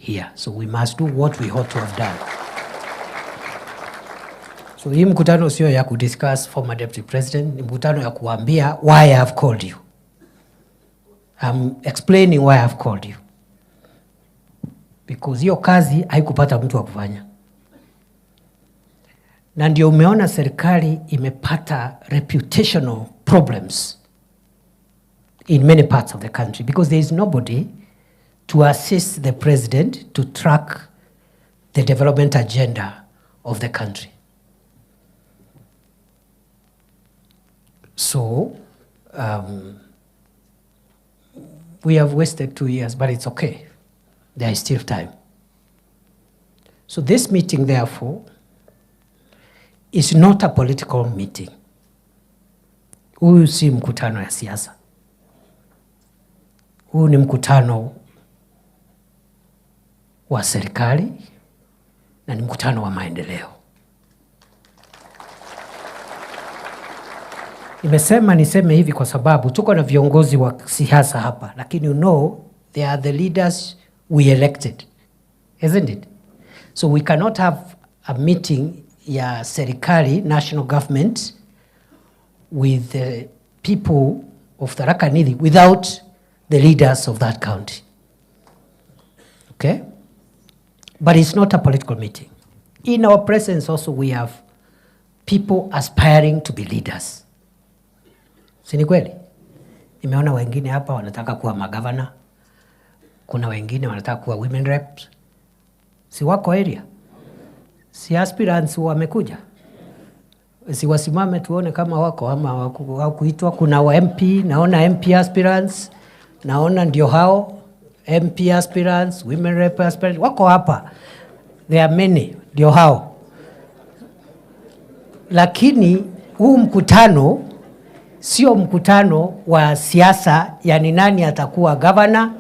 here. So we must do what we ought to have done. So hii mkutano sio ya kudiscuss former deputy president, ni mkutano ya kuambia why I have called you. I'm explaining why I have called you. Because hiyo kazi haikupata mtu wa kufanya. Na ndio umeona serikali imepata reputational problems in many parts of the country because there is nobody to assist the president to track the development agenda of the country. So, we have wasted 2 years, but it's okay. There is still time. So this meeting, therefore, is not a political meeting. Huu si mkutano ya siasa. Huu ni mkutano wa serikali na ni mkutano wa maendeleo. Niseme hivi kwa sababu tuko na viongozi wa siasa hapa, lakini you know they are the leaders we elected, isn't it? So we cannot have a meeting ya serikali, national government, with the people of Tharaka Nithi without the leaders of that county. Okay? But it's not a political meeting. In our presence also we have people aspiring to be leaders. Si ni kweli? Nimeona wengine hapa wanataka kuwa magavana. Kuna wengine wanataka kuwa women reps. Si wako area? Si aspirants wamekuja? Si wasimame tuone kama wako ama hawakuitwa. Kuna wa MP, naona MP aspirants, naona ndio hao MP aspirants, women rep aspirants, wako hapa. There are many, ndio hao. Lakini huu mkutano sio mkutano wa siasa, yani nani atakuwa governor,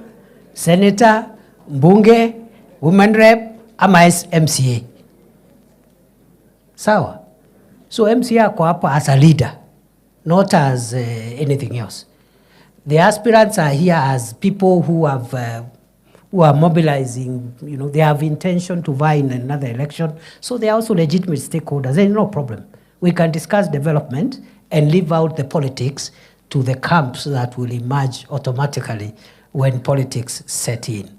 senator, mbunge, women rep ama MCA. Sawa? So MCA ako hapa as a leader, not as anything else. The aspirants are here as people who are mobilizing, you know, they have intention to vie in another election. So they are also legitimate stakeholders. There is no problem. We can discuss development and leave out the politics to the camps that will emerge automatically when politics set in.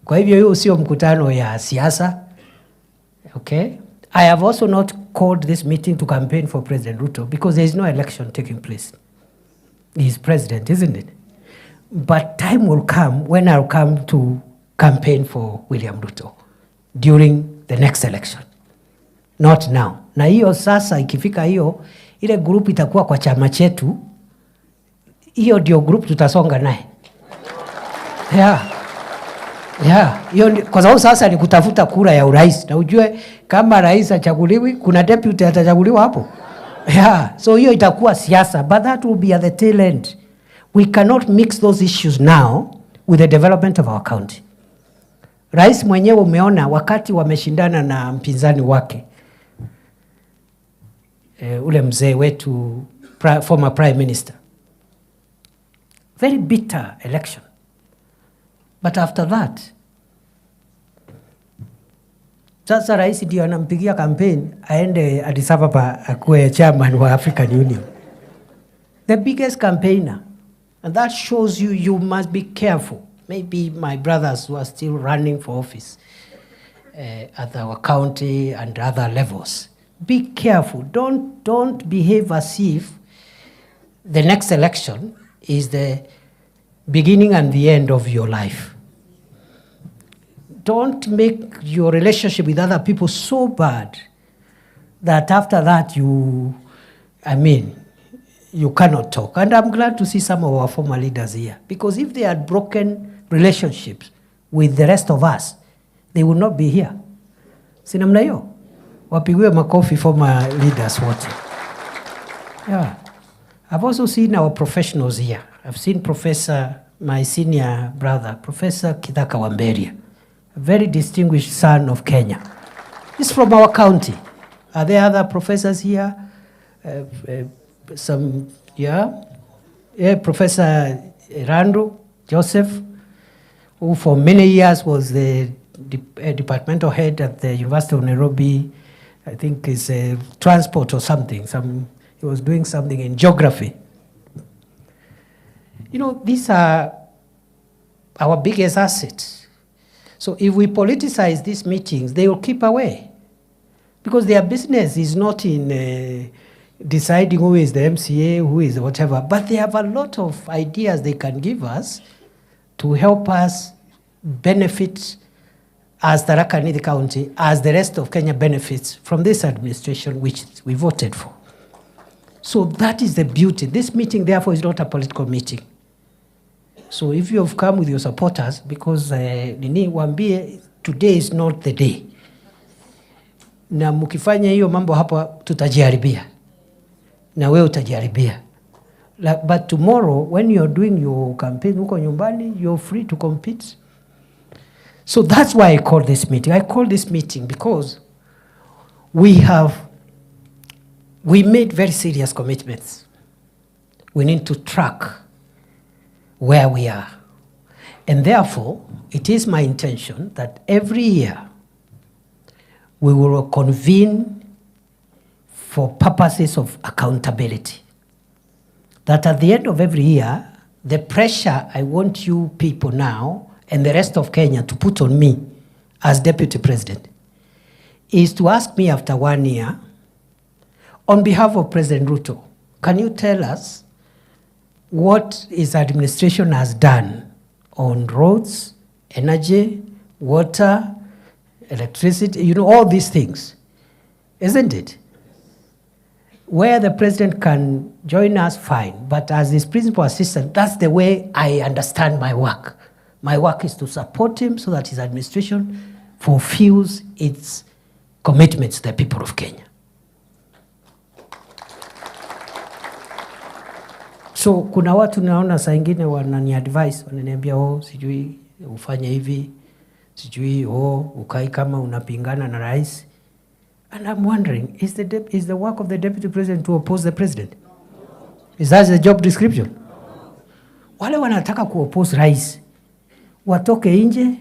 Kwa hivyo hiyo sio mkutano ya siasa. Okay? I have also not called this meeting to campaign for President Ruto because there is no election taking place. He is president, isn't it? But time will come when I'll come to campaign for William Ruto during the next election. Not now. Na hiyo sasa ikifika hiyo, ile group itakuwa kwa chama chetu, hiyo ndio group tutasonga naye. Hiyo kwa sababu sasa ni kutafuta kura ya urais. Na ujue kama rais achaguliwi, kuna deputy atachaguliwa hapo. So hiyo itakuwa siasa, but that will be at the tail end. We cannot mix those issues now with the development of our county. Rais mwenyewe umeona wakati wameshindana na mpinzani wake, ule mzee wetu, former prime minister. Very bitter election. But after that, sasa rais ndio anampigia campaign aende Addis Ababa akuwe chairman wa African Union. The biggest campaigner. And that shows you must be careful. Maybe my brothers who are still running for office at our county and other levels. Be careful. Don't behave as if the next election is the beginning and the end of your life. Don't make your relationship with other people so bad that after that you cannot talk. And I'm glad to see some of our former leaders here. Because if they had broken relationships with the rest of us, they would not be here. Sinamna hiyo? Wapigiwe makofi former leaders wote. Yeah. I've also seen our professionals here. I've seen my senior brother, Professor Kithaka Wamberia, a very distinguished son of Kenya. He's from our county. Are there other professors here? Professor Randu Joseph, who for many years was the departmental head at the University of Nairobi, I think is transport or something. He was doing something in geography. You know, these are our biggest assets. So if we politicize these meetings, they will keep away. Because their business is not in deciding who is the MCA, who is whatever, but they have a lot of ideas they can give us to help us benefit as Tharaka Nithi County, as the rest of Kenya benefits from this administration which we voted for. So that is the beauty. This meeting, therefore, is not a political meeting. So if you have come with your supporters, because wambie, today is not the day. Na mukifanya hiyo mambo hapa, tutajiharibia. Na wewe utajiharibia. But tomorrow, when you're doing your campaign, huko nyumbani, you're free to compete. So that's why I call this meeting. I call this meeting because we made very serious commitments. We need to track where we are. And therefore, it is my intention that every year we will convene for purposes of accountability. That at the end of every year, the pressure I want you people now and the rest of Kenya to put on me as Deputy President is to ask me after 1 year, on behalf of President Ruto, can you tell us what his administration has done on roads, energy, water, electricity, you know, all these things, isn't it? Where the president can join us, fine. But as his principal assistant, that's the way I understand my work. My work is to support him so that his administration fulfills its commitments to the people of Kenya. So kuna watu naona saa ingine wanani advice, wananiambia sijui ufanye hivi, sijui ukai kama unapingana na rais. And I'm wondering, is the work of the deputy president to oppose the president? Is that the job description? Wale wanataka kuoppose rais, watoke nje,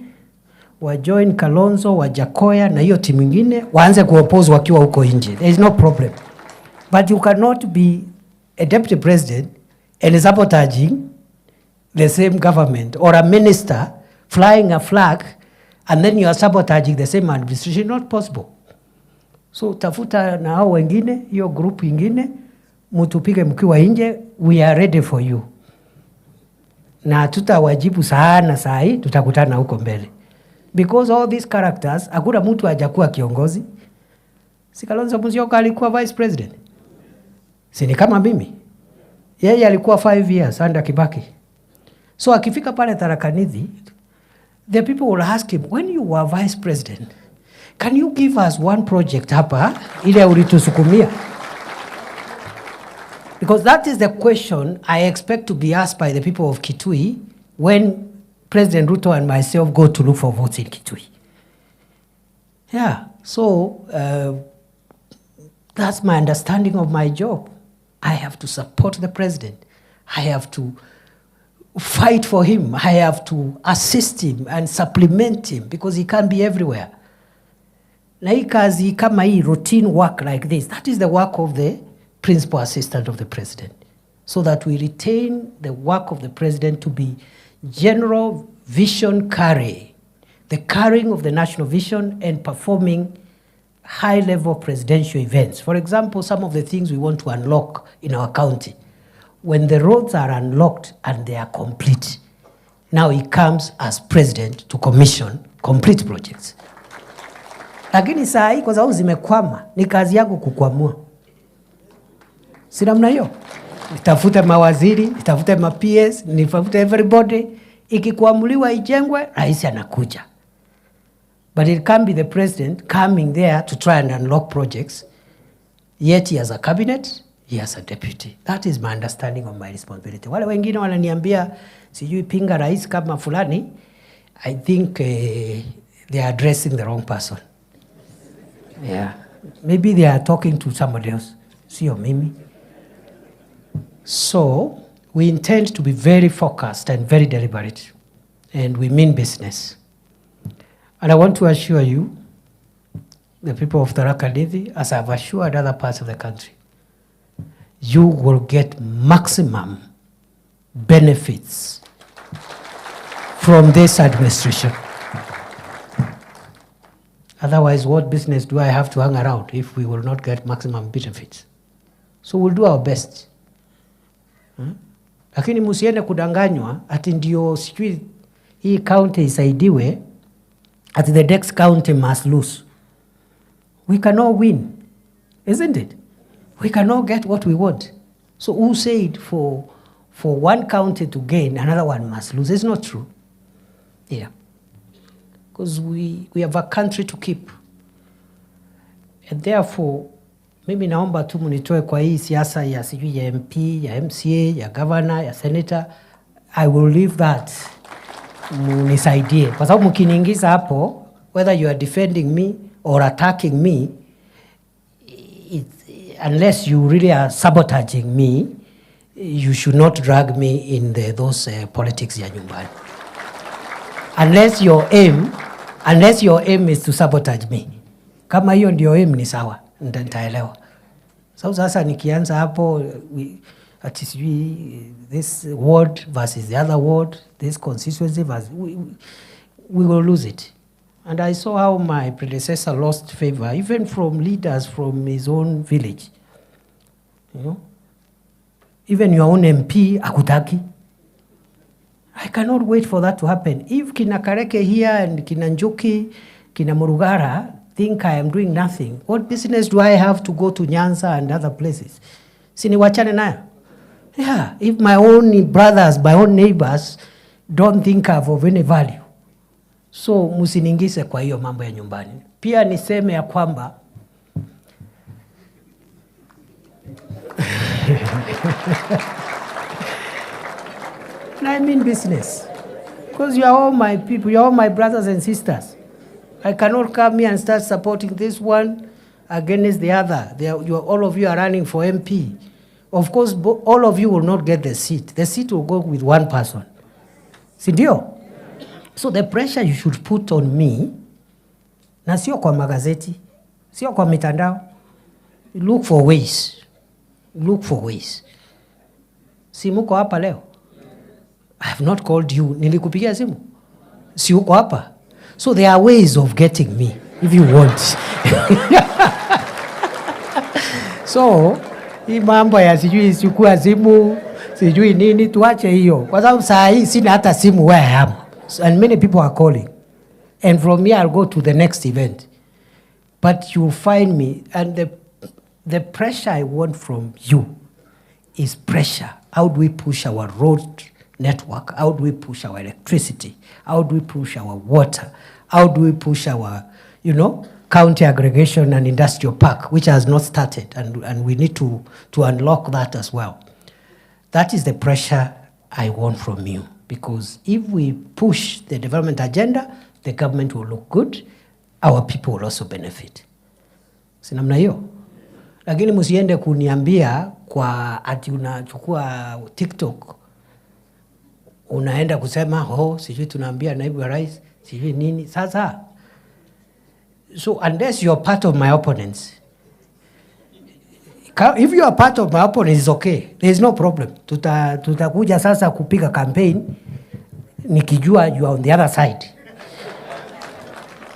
wajoin Kalonzo, Wajakoya na hiyo timu ingine, waanze kuoppose wakiwa huko nje. There is no problem. But you cannot be a deputy president and sabotaging the same government, or a minister flying a flag and then you are sabotaging the same administration. Not possible. So tafuta na hao wengine, hiyo group ingine, mutupige mkiwa nje, we are ready for you. Na tutawajibu sana saa hii, tutakutana huko mbele. Because all these characters, hakuna mtu hajakuwa kiongozi. Si Kalonzo Musyoka alikuwa vice president? Si ni kama mimi? Yeye alikuwa 5 years under Kibaki. So akifika pale Tharaka Nithi, the people will ask him, when you were vice president, can you give us one project hapa ile ulitusukumia? Because that is the question I expect to be asked by the people of Kitui when President Ruto and myself go to look for votes in Kitui. Yeah, so that's my understanding of my job. I have to support the president. I have to fight for him. I have to assist him and supplement him because he can't be everywhere. Na hii kazi kama hii routine work like this, that is the work of the principal assistant of the president. So that we retain the work of the president to be general vision carrying, the carrying of the national vision and performing high-level presidential events. For example, some of the things we want to unlock in our county. When the roads are unlocked and they are complete, now he comes as president to commission complete projects. Lakini saa hii kwa sababu zimekwama, ni kazi yangu kukwamua. Si namna hiyo? Nitafute mawaziri, nitafute ma-PS, nitafute everybody. Ikikwamuliwa ijengwe, rais anakuja. But it can't be the president coming there to try and unlock projects. Yet he has a cabinet, he has a deputy. That is my understanding of my responsibility. Wale wengine wananiambia sijui pinga rais kama fulani, I think they are addressing the wrong person. Yeah, maybe they are talking to somebody else. Sio mimi. So we intend to be very focused and very deliberate, and we mean business. And I want to assure you, the people of Tharaka Nithi, as I've assured other parts of the country, you will get maximum benefits from this administration. Otherwise, what business do I have to hang around if we will not get maximum benefits? So we'll do our best. Lakini musiende kudanganywa ati ndio sijui hii county isaidiwe ati the next county must lose. We cannot win, isn't it? We cannot get what we want. So who said for one county to gain, another one must lose? It's not true. Yeah. Because we have a country to keep. And therefore, mimi naomba tu munitoe kwa hii siasa ya sijui ya MP, ya MCA, ya governor, ya senator. I will leave that. Munisaidie. Kwa sababu mkiniingiza hapo, whether you are defending me or attacking me, unless you really are sabotaging me, you should not drag me in those politics ya nyumbani. Unless your aim is to sabotage me. Kama hiyo ndio aim ni sawa, nitaelewa. So sasa nikianza hapo ati sijui this ward versus the other ward, this constituency versus we will lose it. And I saw how my predecessor lost favor, even from leaders from his own village. You know? Even your own MP, akutaki. I cannot wait for that to happen. If kina Kareke here and kina Njuki, kina Murugara think I am doing nothing, what business do I have to go to Nyanza and other places? Sini wachane nayo. Yeah, if my own brothers, my own neighbors don't think of any value. So musiningise kwa hiyo mambo ya nyumbani. Pia niseme ya kwamba and I mean business. Because you are all my people, you are all my brothers and sisters. I cannot come here and start supporting this one against the other. All of you are running for MP. Of course, all of you will not get the seat. The seat will go with one person. Sindio? So the pressure you should put on me, na sio kwa magazeti, sio kwa mitandao, look for ways. Look for ways. Si muko hapa leo? I have not called you. Nilikupigia simu? Si uko hapa? So there are ways of getting me, if you want. So, hii mambo ya sijui chukua simu, sijui nini, tuache hiyo. Kwa sababu saa hii sina hata simu where I am. And many people are calling. And from here I'll go to the next event. But you'll find me, and the pressure I want from you is pressure. How do we push our road network? How do we push our electricity? How do we push our water? How do we push our, county aggregation and industrial park, which has not started, and we need to unlock that as well. That is the pressure I want from you, because if we push the development agenda, the government will look good, our people will also benefit. Sinamna hiyo? Lakini musiende kuniambia kwa ati unachukua TikTok, unaenda kusema, sijui tunaambia naibu wa rais, sijui nini. Sasa, so unless you're part of my opponents, if you are part of my opponents, it's okay. There is no problem. Tutakuja sasa kupiga campaign, nikijua you are on the other side.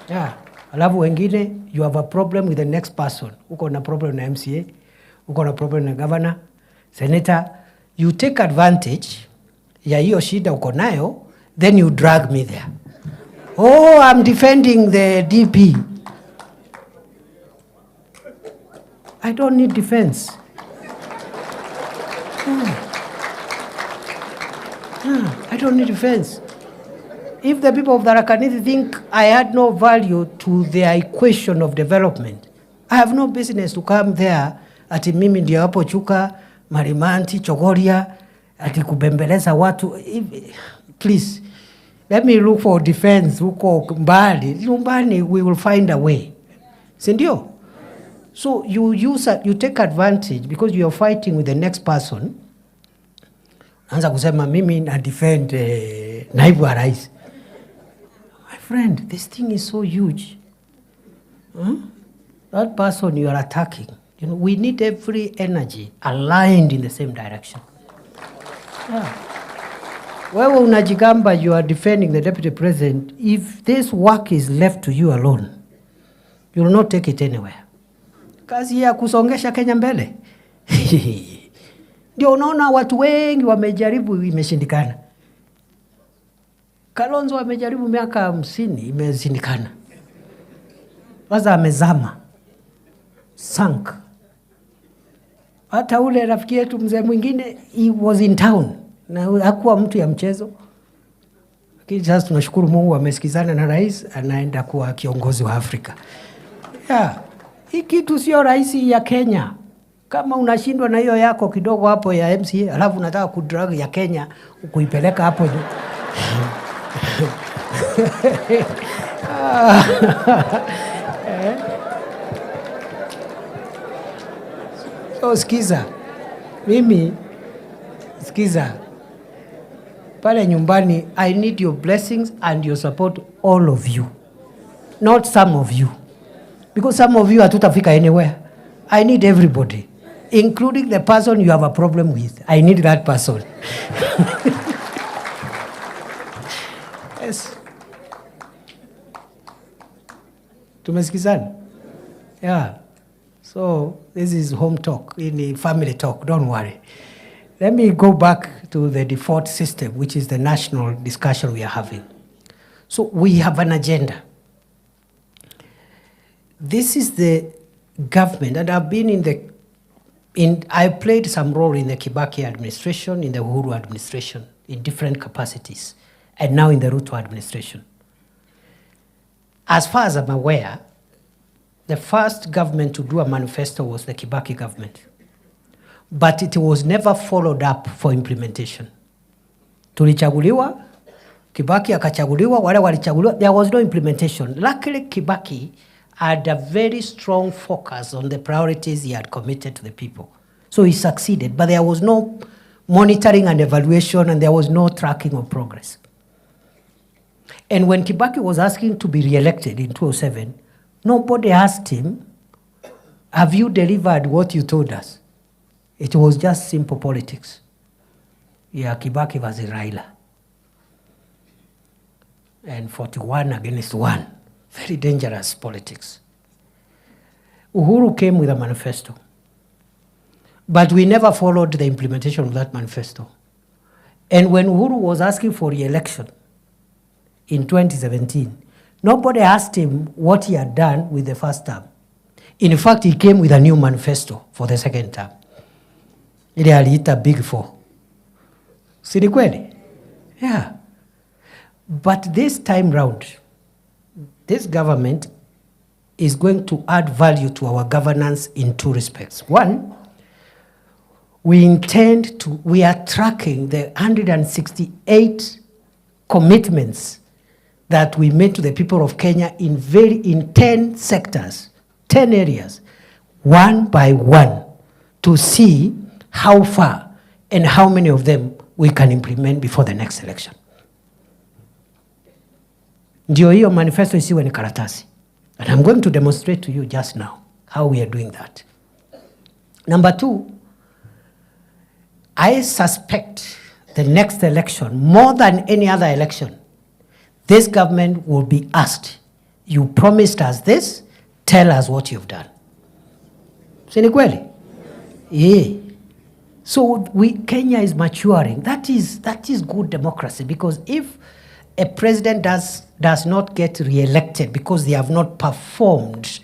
Yeah. Alafu wengine, you have a problem with the next person. Uko na problem na MCA, uko na problem na governor, senator. You take advantage ya hiyo shida uko nayo, then you drag me there. I'm defending the DP. I don't need defense. I don't need defense. If the people of Tharaka Nithi think I add no value to their equation of development, I have no business to come there ati mimi ndio hapo Chuka, Marimanti, Chogoria, ati kubembeleza watu. Please, let me look for defense huko mbali. Nyumbani, we will find a way. Sindio? So you take advantage because you are fighting with the next person. Anza kusema mimi na defend naibu wa rais. My friend, this thing is so huge. That person you are attacking, you know, we need every energy aligned in the same direction. Yeah. Wewe unajigamba you are defending the deputy president. If this work is left to you alone, you will not take it anywhere. Kazi ya kusongesha Kenya mbele. Ndio unaona watu wengi wamejaribu imeshindikana. Kalonzo amejaribu miaka 50 imeshindikana. Sasa amezama. Sank. Hata ule rafiki yetu mzee mwingine, he was in town. Na hakuwa mtu ya mchezo. Lakini sasa tunashukuru Mungu amesikizana na rais, anaenda kuwa kiongozi wa Afrika. Yeah. Hii kitu sio rais ya Kenya. Kama unashindwa na hiyo yako kidogo hapo ya MCA, alafu unataka kudrag ya Kenya kuipeleka hapo. So sikiza. Mimi sikiza. Pale nyumbani, I need your blessings and your support, all of you. Not some of you. Because some of you hatutafika anywhere. I need everybody, including the person you have a problem with. I need that person. Yes. Tumesikizana? Yeah. So this is home talk, in family talk, don't worry. Let me go back to the default system, which is the national discussion we are having. So we have an agenda. This is the government, and I've been I played some role in the Kibaki administration, in the Uhuru administration, in different capacities, and now in the Ruto administration. As far as I'm aware, the first government to do a manifesto was the Kibaki government. But it was never followed up for implementation. Tulichaguliwa, Kibaki akachaguliwa, wale walichaguliwa, there was no implementation. Luckily, Kibaki had a very strong focus on the priorities he had committed to the people. So he succeeded, but there was no monitoring and evaluation, and there was no tracking of progress. And when Kibaki was asking to be re-elected in 2007, nobody asked him, have you delivered what you told us? It was just simple politics. Yeah, Kibaki was a Raila. And 41 against 1. Very dangerous politics. Uhuru came with a manifesto. But we never followed the implementation of that manifesto. And when Uhuru was asking for re-election in 2017, nobody asked him what he had done with the first term. In fact, he came with a new manifesto for the second term. Ile aliita Big Four. Si ni kweli? Yeah. But this time round, this government is going to add value to our governance in two respects. One, we are tracking the 168 commitments that we made to the people of Kenya in 10 sectors, 10 areas, one by one, to see how far and how many of them we can implement before the next election. Ndio hiyo manifesto isiwe ni karatasi. And I'm going to demonstrate to you just now how we are doing that. Number two, I suspect the next election, more than any other election, this government will be asked, you promised us this, tell us what you've done. Si ni kweli? Yeah. So Kenya is maturing. That is good democracy, because if a president does not get re-elected because they have not performed,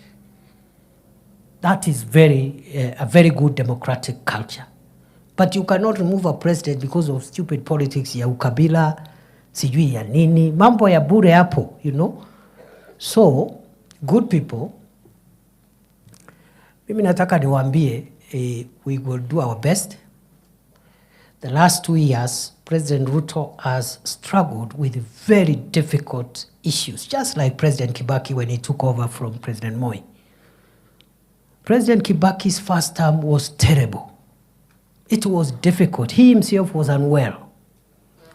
that is a very good democratic culture. But you cannot remove a president because of stupid politics ya ukabila, sijui ya nini, mambo ya bure hapo, you know. So, good people, mimi nataka niwaambie, we will do our best. The last 2 years, President Ruto has struggled with very difficult issues, just like President Kibaki when he took over from President Moi. President Kibaki's first term was terrible. It was difficult. He himself was unwell.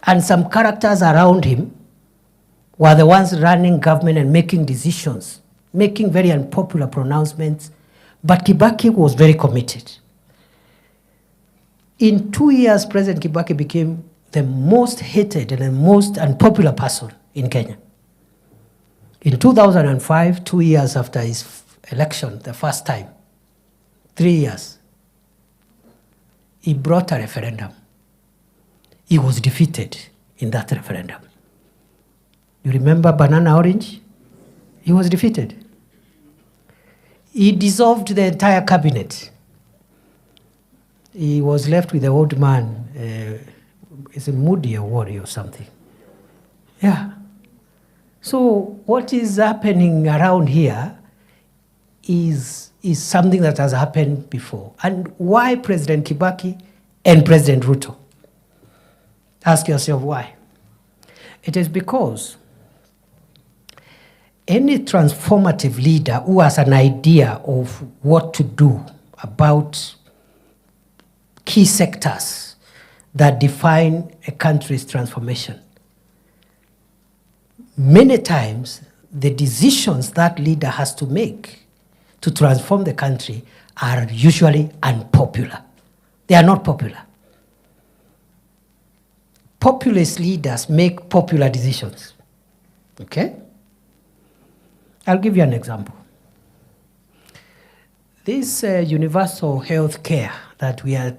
And some characters around him were the ones running government and making decisions, making very unpopular pronouncements, but Kibaki was very committed. In 2 years, President Kibaki became the most hated and the most unpopular person in Kenya. In 2005, 2 years after his election, the first time, 3 years, he brought a referendum. He was defeated in that referendum. You remember Banana Orange? He was defeated. He dissolved the entire cabinet. He was left with the old man, is it Moody or Worry or something? Yeah. So what is happening around here is something that has happened before. And why President Kibaki and President Ruto? Ask yourself why. It is because any transformative leader who has an idea of what to do about key sectors that define a country's transformation, many times the decisions that leader has to make to transform the country are usually unpopular. They are not popular. Populist leaders make popular decisions. Okay? I'll give you an example. This universal health care that we are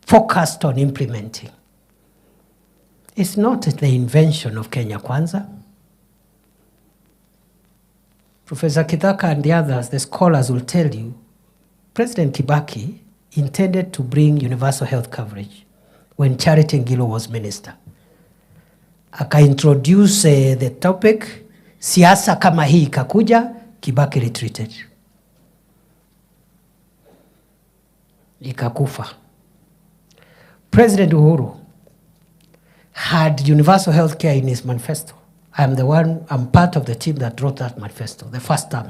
focused on implementing is not the invention of Kenya Kwanza. Professor Kithaka and the others, the scholars, will tell you, President Kibaki intended to bring universal health coverage when Charity Ngilo was minister. Aka-introduce the topic, siasa kama hii ikakuja, Kibaki retreated. Ikakufa. President Uhuru had universal health care in his manifesto. I'm part of the team that wrote that manifesto, the first term.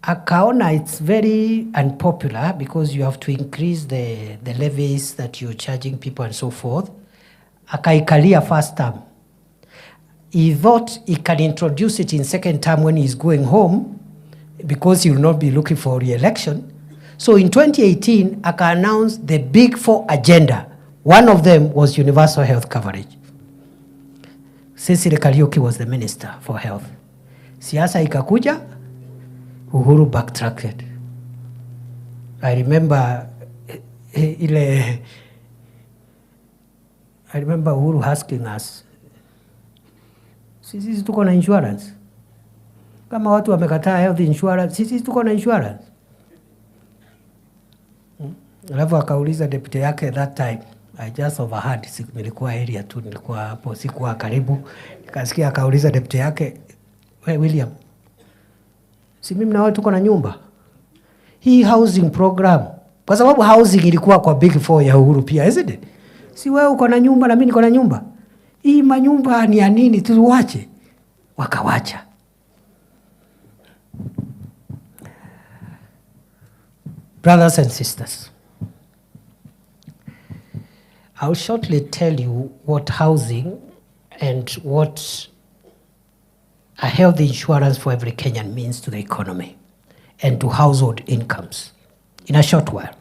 Akaona it's very unpopular because you have to increase the levies that you're charging people and so forth. Akaikalia first term. He thought he can introduce it in second term when he's going home because he will not be looking for re-election. So in 2018, Aka announced the Big Four agenda. One of them was universal health coverage. Cecily Kariuki was the minister for health. Siasa ikakuja, Uhuru backtracked. I remember Uhuru asking us, sisi tuko na insurance? Kama watu wamekataa health insurance, sisi tuko na insurance? Alafu akauliza deputy yake that time. I just overheard, nilikuwa area tu, nilikuwa hapo, sikuwa karibu. Nikasikia akauliza deputy yake, we William, si mimi na wewe tuko na nyumba? Hii housing program, kwa sababu housing ilikuwa kwa Big Four ya Uhuru pia, isn't it? Si wewe uko na nyumba na mimi niko na nyumba? Hii manyumba ni ya nini, tuwache? Wakawacha. Brothers and sisters, I'll shortly tell you what housing and what a health insurance for every Kenyan means to the economy and to household incomes in a short while.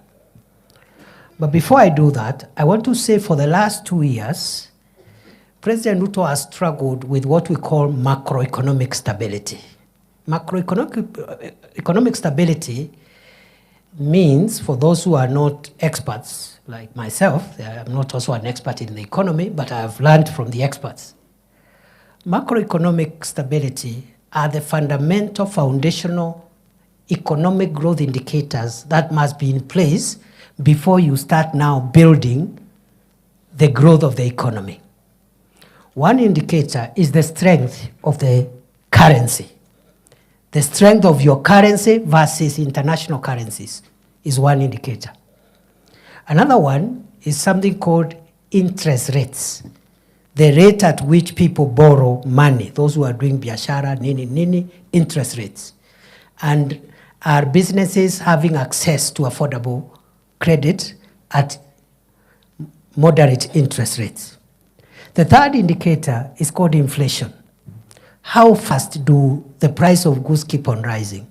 But before I do that, I want to say for the last 2 years, President Ruto has struggled with what we call macroeconomic stability. Macroeconomic stability means, for those who are not experts like myself, I'm not also an expert in the economy, but I have learned from the experts. Macroeconomic stability are the fundamental foundational economic growth indicators that must be in place before you start now building the growth of the economy. One indicator is the strength of the currency. The strength of your currency versus international currencies is one indicator. Another one is something called interest rates. The rate at which people borrow money, those who are doing biashara, nini, interest rates. And are businesses having access to affordable credit at moderate interest rates. The third indicator is called inflation. How fast do the price of goods keep on rising?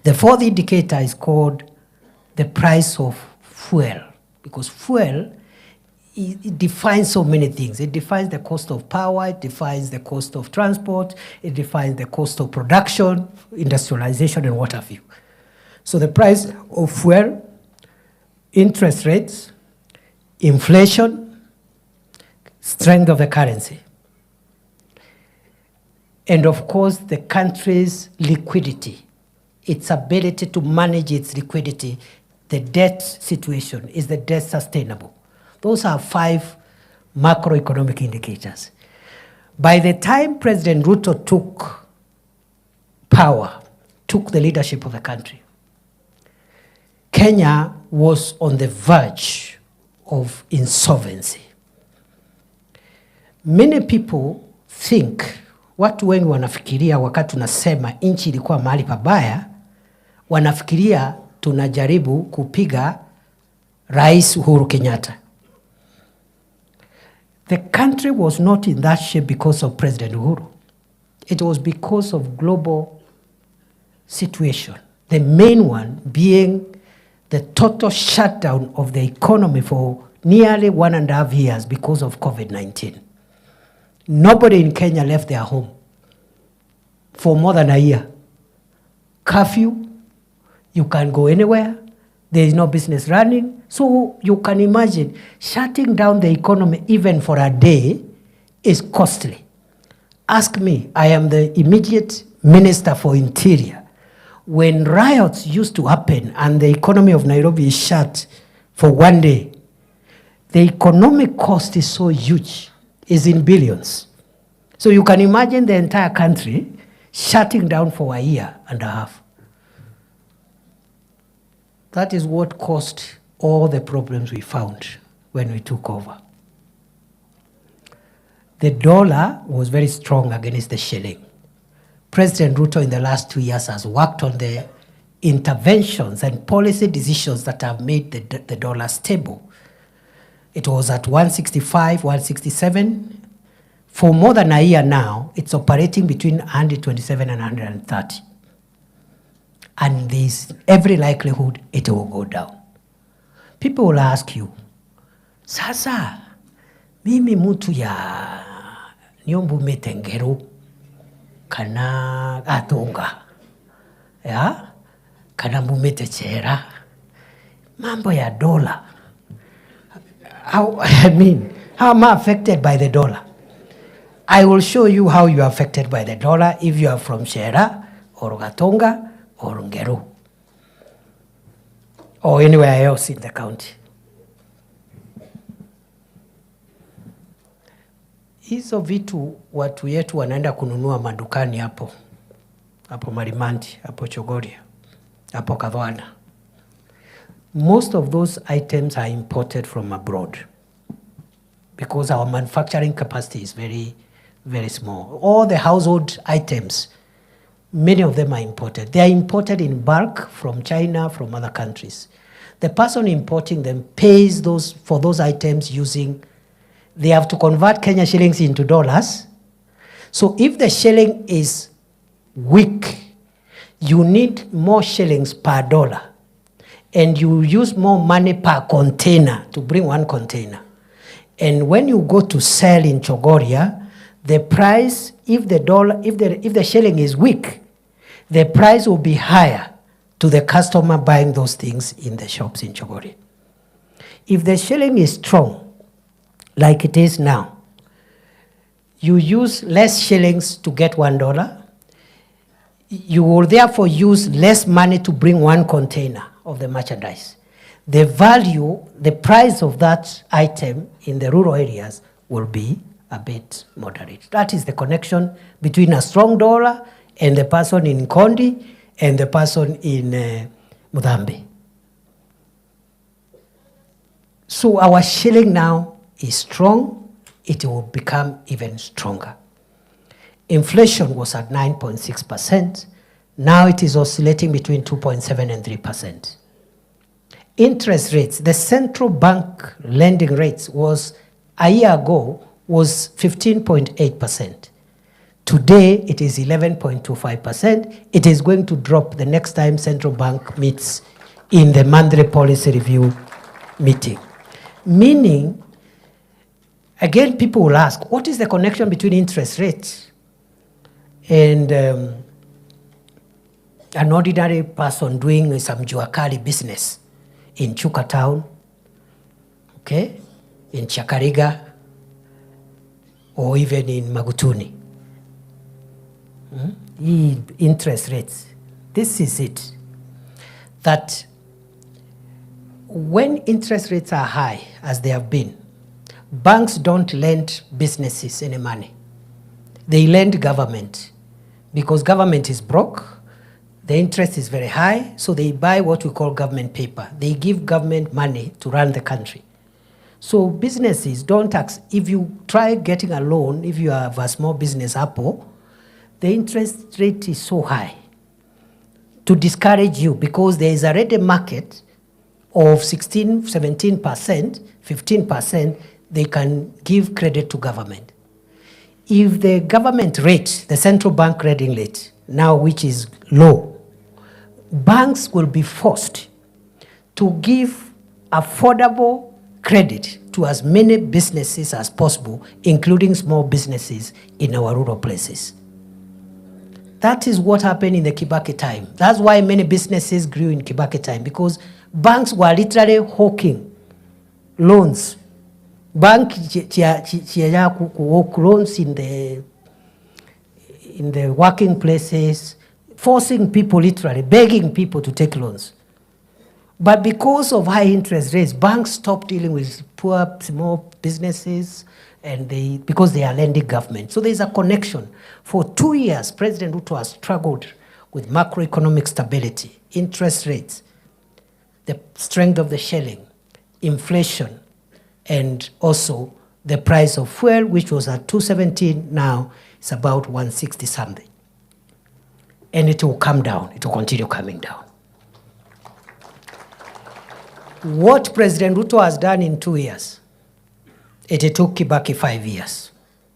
The fourth indicator is called the price of fuel, because fuel, it defines so many things. It defines the cost of power, it defines the cost of transport, it defines the cost of production, industrialization, and what have you. So the price of fuel, interest rates, inflation, strength of the currency, and of course the country's liquidity, its ability to manage its liquidity, the debt situation. Is the debt sustainable? Those are 5 macroeconomic indicators. By the time President Ruto took power, took the leadership of the country, Kenya was on the verge of insolvency. Many people think, watu wengi wanafikiria wakati tunasema nchi ilikuwa mahali pabaya, wanafikiria tunajaribu kupiga Rais Uhuru Kenyatta. The country was not in that shape because of President Uhuru. It was because of global situation. The main one being the total shutdown of the economy for nearly 1.5 years because of COVID-19. Nobody in Kenya left their home for more than a year. Curfew, you can't go anywhere. There is no business running. So you can imagine shutting down the economy even for a day is costly. Ask me, I am the immediate Minister for Interior. When riots used to happen and the economy of Nairobi is shut for one day, the economic cost is so huge, is in billions. So you can imagine the entire country shutting down for 1.5 years. That is what caused all the problems we found when we took over. The dollar was very strong against the shilling. President Ruto in the last 2 years has worked on the interventions and policy decisions that have made the dollar stable. It was at 165, 167. For more than 1 year now, it's operating between 127 and 130. And there's every likelihood it will go down. People will ask you, sasa, mimi mutu ya nyombu metengero kana atunga, ya? Kana mbumete chera, mambo ya dollar. How am I affected by the dollar? I will show you how you are affected by the dollar if you are from Shera or Gatonga or Ngeru or anywhere else in the county. Hizo vitu watu yetu wanaenda kununua madukani hapo Marimanti, hapo Chogoria, hapo Kavana. Most of those items are imported from abroad because our manufacturing capacity is very, very small. All the household items, many of them are imported. They are imported in bulk from China, from other countries. The person importing them pays for those items using, they have to convert Kenya shillings into dollars. So if the shilling is weak, you need more shillings per dollar. And you use more money per container to bring one container. And when you go to sell in Chogoria, the price, if the shilling is weak, the price will be higher to the customer buying those things in the shops in Chogoria. If the shilling is strong, like it is now, you use less shillings to get $1. You will therefore use less money to bring one container of the merchandise. The value, the price of that item in the rural areas will be a bit moderate. That is the connection between a strong dollar and the person in Kondi and the person in Mudambe. So our shilling now is strong. It will become even stronger. Inflation was at 9.6%. Now it is oscillating between 2.7 and 3%. interest rates, the central bank lending rates was, a year ago, was 15.8%. Today, it is 11.25%. It is going to drop the next time central bank meets in the monthly policy review meeting. Meaning, again, people will ask, what is the connection between interest rates and an ordinary person doing some juakali business in Chuka Town, okay, in Chakariga, or even in Magutuni? Interest rates. This is it. That when interest rates are high, as they have been, banks don't lend businesses any money. They lend government because government is broke, the interest is very high, so they buy what we call government paper. They give government money to run the country. So businesses don't if you try getting a loan, if you have a small business, Apple, the interest rate is so high to discourage you because there is already a market of 16, 17%, 15%, they can give credit to government. If the government rate, the central bank rating rate, now which is low, banks will be forced to give affordable credit to as many businesses as possible, including small businesses in our rural places. That is what happened in the Kibaki time. That's why many businesses grew in Kibaki time, because banks were literally hawking loans. Bank loans in the working places, forcing people, literally begging people to take loans. But because of high interest rates, banks stopped dealing with poor small businesses, and because they are lending government. So there's a connection. For 2 years, President Ruto has struggled with macroeconomic stability, interest rates, the strength of the shilling, inflation, and also the price of fuel, which was at 217, now it's about 160 something. And it will come down, it will continue coming down. What President Ruto has done in 2 years, it took Kibaki 5 years.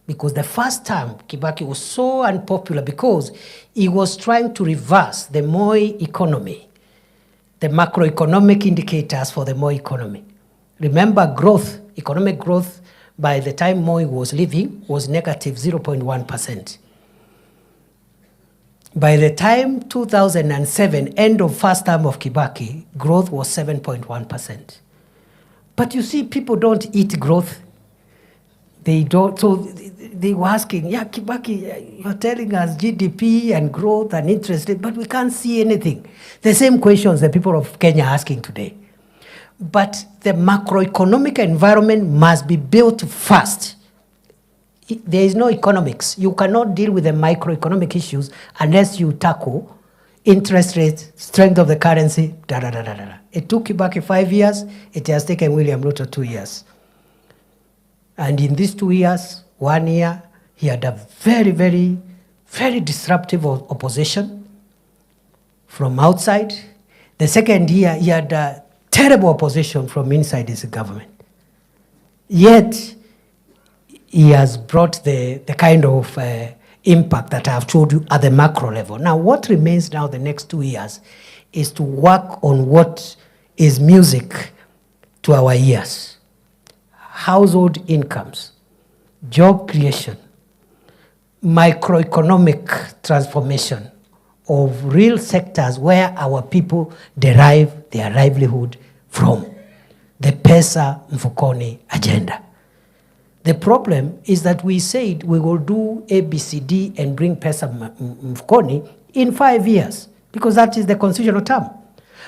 Because the first time, Kibaki was so unpopular because he was trying to reverse the Moi economy, the macroeconomic indicators for the Moi economy. Remember, growth, economic growth, by the time Moi was leaving, was negative 0.1%. By the time 2007, end of first term of Kibaki, growth was 7.1%. But you see, people don't eat growth. They don't, so they were asking, yeah, Kibaki, you're telling us GDP and growth and interest rate, but we can't see anything. The same questions the people of Kenya are asking today. But the macroeconomic environment must be built first. There is no economics. You cannot deal with the microeconomic issues unless you tackle interest rates, strength of the currency, da da da da da. It took Kibaki 5 years. It has taken William Ruto 2 years. And in these 2 years, 1 year, he had a very, very, very disruptive opposition from outside. The second year, he had a terrible opposition from inside his government. Yet, he has brought the kind of impact that I have told you at the macro level. Now, what remains now the next 2 years is to work on what is music to our ears. Household incomes, job creation, microeconomic transformation of real sectors where our people derive their livelihood from. The Pesa Mfukoni agenda. The problem is that we said we will do ABCD and bring Pesa Mfukoni in 5 years, because that is the constitutional term.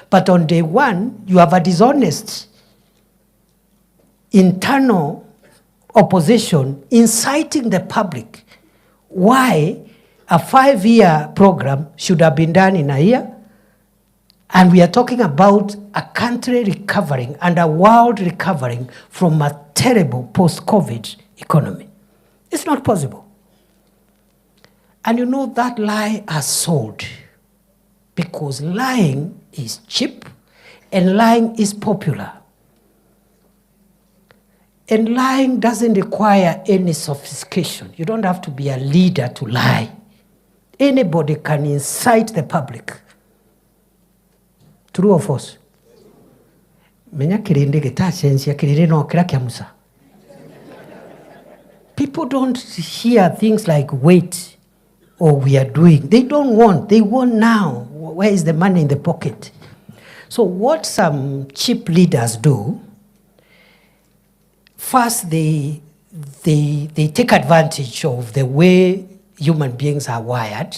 But on day one, you have a dishonest internal opposition inciting the public why a 5-year program should have been done in a year. And we are talking about a country recovering and a world recovering from a terrible post-COVID economy. It's not possible. And you know that lie has sold, because lying is cheap, And lying is popular. And lying doesn't require any sophistication. You don't have to be a leader to lie. Anybody can incite the public. True or false? Menya kirinde getasensia kirinde no kira kya Musa. People don't hear things like wait or we are doing. They don't want. They want now. Where is the money in the pocket? So what some cheap leaders do, first they take advantage of the way human beings are wired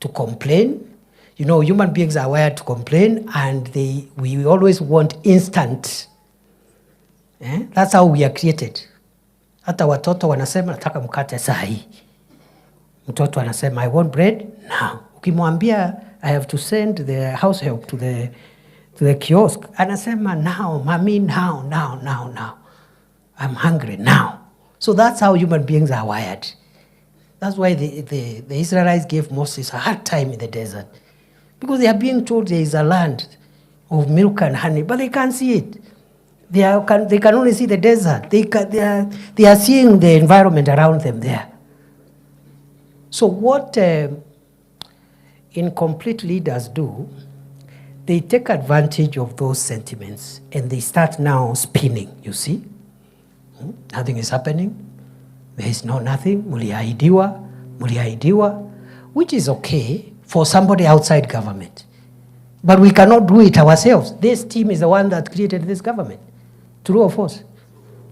to complain. You know, human beings are wired to complain, and we always want instant. That's how we are created. Hata watoto wanasema nataka mkate saa hii. Mtoto anasema I want bread now. Ukimwambia I have to send the house help to the kiosk, anasema now, mommy, now. I'm hungry now. So that's how human beings are wired. That's why the Israelites gave Moses a hard time in the desert. Because they are being told there is a land of milk and honey, but they can't see it. They can only see the desert. They are seeing the environment around them there. So what incomplete leaders do, they take advantage of those sentiments and they start now spinning, you see. Nothing is happening. There is nothing. Muliahidiwa, which is okay for somebody outside government. But we cannot do it ourselves. This team is the one that created this government. True or false?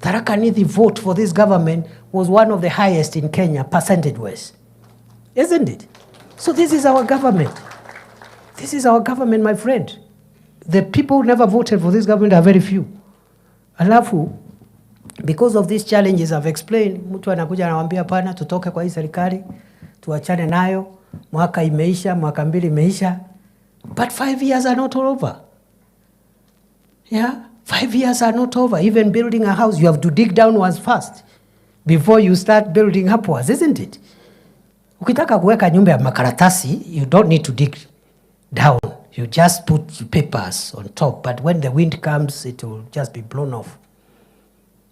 Tharaka Nithi vote for this government was one of the highest in Kenya, percentage-wise. Isn't it? So this is our government. This is our government, my friend. The people who never voted for this government are very few. Alafu, because of these challenges I've explained, mtu anakuja anawambia pana, tutoke kwa hii serikali, tuachane nayo, mwaka imeisha, mwaka mbili imeisha. But 5 years are not all over. Yeah, 5 years are not over. Even building a house, you have to dig downwards first before you start building upwards, isn't it? Ukitaka kuweka nyumba ya makaratasi, you don't need to dig down. You just put papers on top. But when the wind comes, it will just be blown off.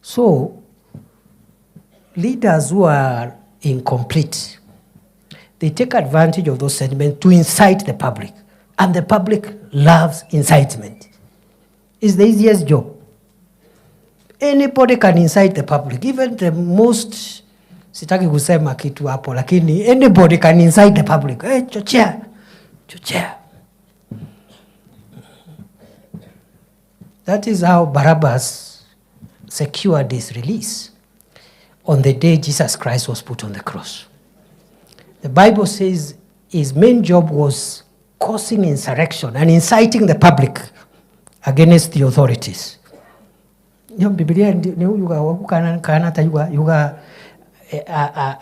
So, leaders who are incomplete, they take advantage of those sentiments to incite the public. And the public loves incitement. It's the easiest job. Anybody can incite the public. Even the most, sitaki kusema kitu hapo, lakini anybody can incite the public. Hey, chochea. That is how Barabbas secured his release on the day Jesus Christ was put on the cross. The Bible says his main job was causing insurrection and inciting the public against the authorities. Biblia ni yuga kanata yuga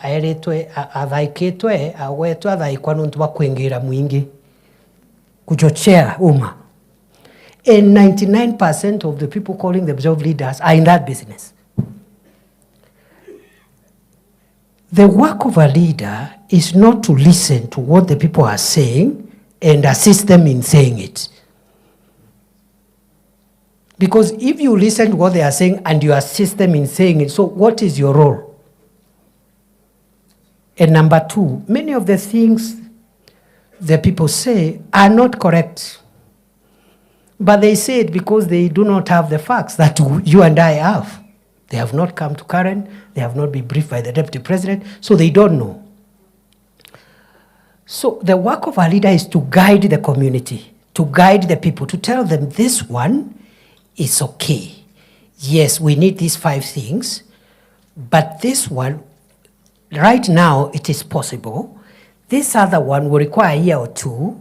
aeretwe athaikitwe agwetwe athaikwa nuntu wa kwingira mwingi kuchochea umma. And 99% of the people calling themselves leaders are in that business. The work of a leader is not to listen to what the people are saying and assist them in saying it. Because if you listen to what they are saying and you assist them in saying it, so what is your role? And number two, many of the things the people say are not correct. But they say it because they do not have the facts that you and I have. They have not come to Karen, they have not been briefed by the deputy president, so they don't know. So the work of a leader is to guide the community, to guide the people, to tell them this one is okay. Yes, we need these 5 things, but this one, right now it is possible. This other one will require a year or 2.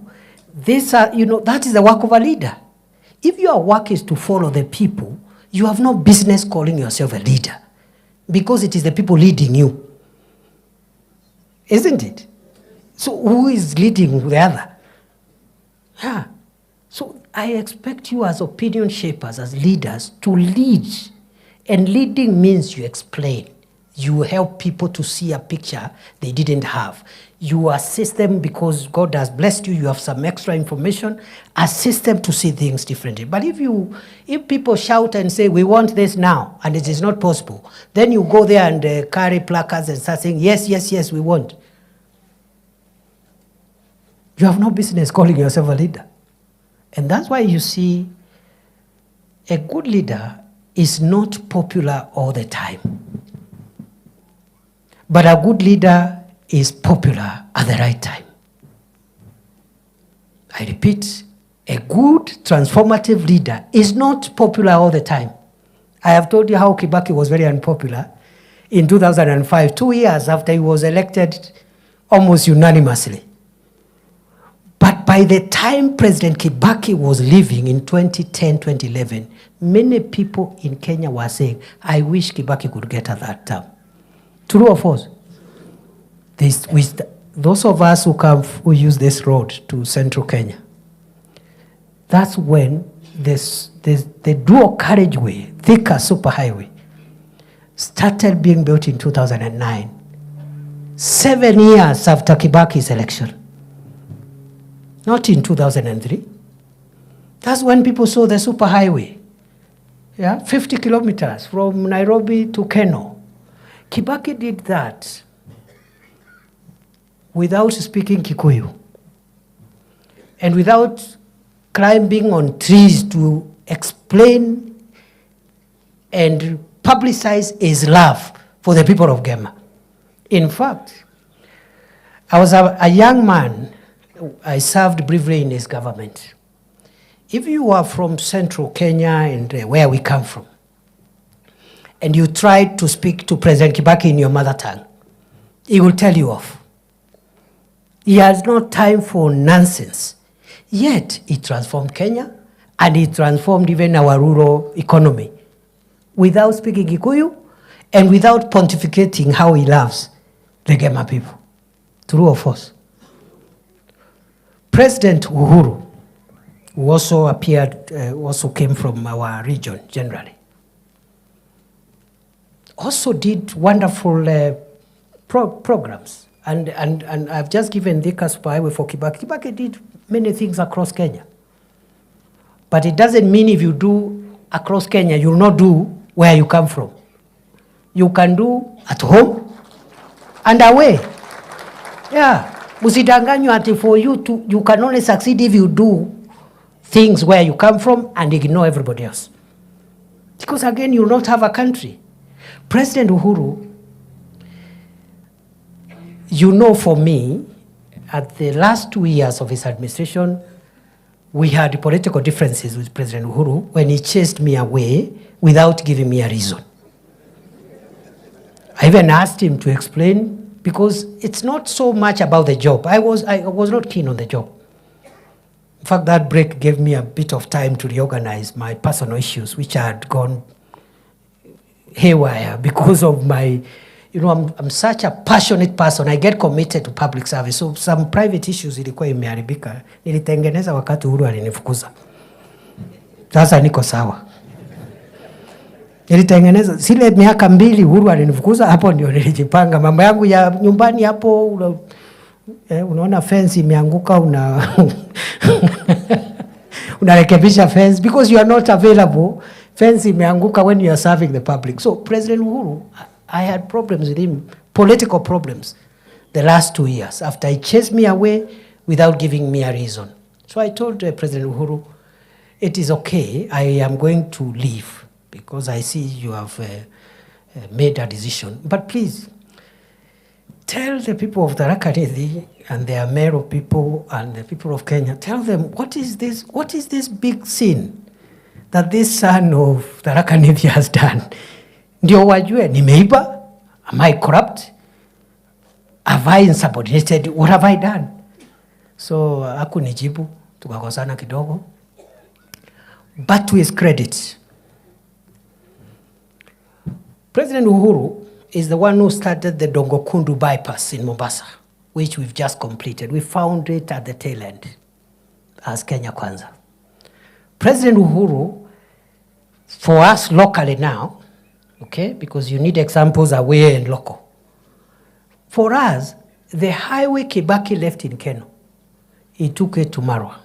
This, that is the work of a leader. If your work is to follow the people, you have no business calling yourself a leader because it is the people leading you. Isn't it? So who is leading the other? Yeah. So I expect you as opinion shapers, as leaders, to lead. And leading means you explain. You help people to see a picture they didn't have. You assist them because God has blessed you, you have some extra information, assist them to see things differently. But if people shout and say, we want this now, and it is not possible, then you go there and carry placards and start saying, yes, yes, yes, we want. You have no business calling yourself a leader. And that's why you see a good leader is not popular all the time. But a good leader is popular at the right time. I repeat, a good transformative leader is not popular all the time. I have told you how Kibaki was very unpopular in 2005, 2 years after he was elected almost unanimously. But by the time President Kibaki was leaving in 2010, 2011, many people in Kenya were saying, I wish Kibaki could get a third term. True or false? Those of us who use this road to central Kenya, that's when the dual carriageway, Thika superhighway, started being built in 2009, 7 years after Kibaki's election. Not in 2003. That's when people saw the superhighway. Yeah, 50 kilometers from Nairobi to Keno. Kibaki did that without speaking Kikuyu and without climbing on trees to explain and publicize his love for the people of Gema. In fact, I was a young man. I served briefly in his government. If you are from central Kenya and where we come from, and you try to speak to President Kibaki in your mother tongue, he will tell you off. He has no time for nonsense. Yet, he transformed Kenya, and he transformed even our rural economy without speaking Kikuyu and without pontificating how he loves the Gema people. True or false? President Uhuru, who also appeared, also came from our region generally, also did wonderful programs. And I've just given Thika Superhighway for Kibaki. Kibaki did many things across Kenya. But it doesn't mean if you do across Kenya, you'll not do where you come from. You can do at home and away. Yeah. Usidanganywa ati for you can only succeed if you do things where you come from and ignore everybody else. Because again, you'll not have a country. President Uhuru, you know, for me, at the last 2 years of his administration, we had political differences with President Uhuru when he chased me away without giving me a reason. I even asked him to explain, because it's not so much about the job. I was not keen on the job. In fact, that break gave me a bit of time to reorganize my personal issues, which had gone haywire because of my, I'm such a passionate person. I get committed to public service. So some private issues ilikuwa imeharibika. Nilitengeneza wakati Uhuru alinifukuza. Sasa niko sawa. Nilitengeneza zile miaka 2 Uhuru alinifukuza, hapo ndio nilijipanga mambo yangu ya nyumbani hapo. Unaona fence imeanguka, unarekebisha fence because you are not available. Fence imeanguka when you are serving the public. So President Uhuru, I had problems with him, political problems, the last 2 years after he chased me away without giving me a reason. So I told President Uhuru, it is okay, I am going to leave because I see you have made a decision. But please, tell the people of Tharaka Nithi and their Meru people and the people of Kenya, tell them, what is this big sin that this son of Tharaka Nithi has done? Ndio wajue, nimeiba? Am I corrupt? Have I insubordinated? What have I done? So, hakunijibu, tukakosana kidogo. But to his credit, President Uhuru is the one who started the Dongokundu bypass in Mombasa, which we've just completed. We found it at the tail end as Kenya Kwanza. President Uhuru, for us locally now, okay? Because you need examples away and local. For us, the highway Kibaki left in Keno, he took it to Marwa.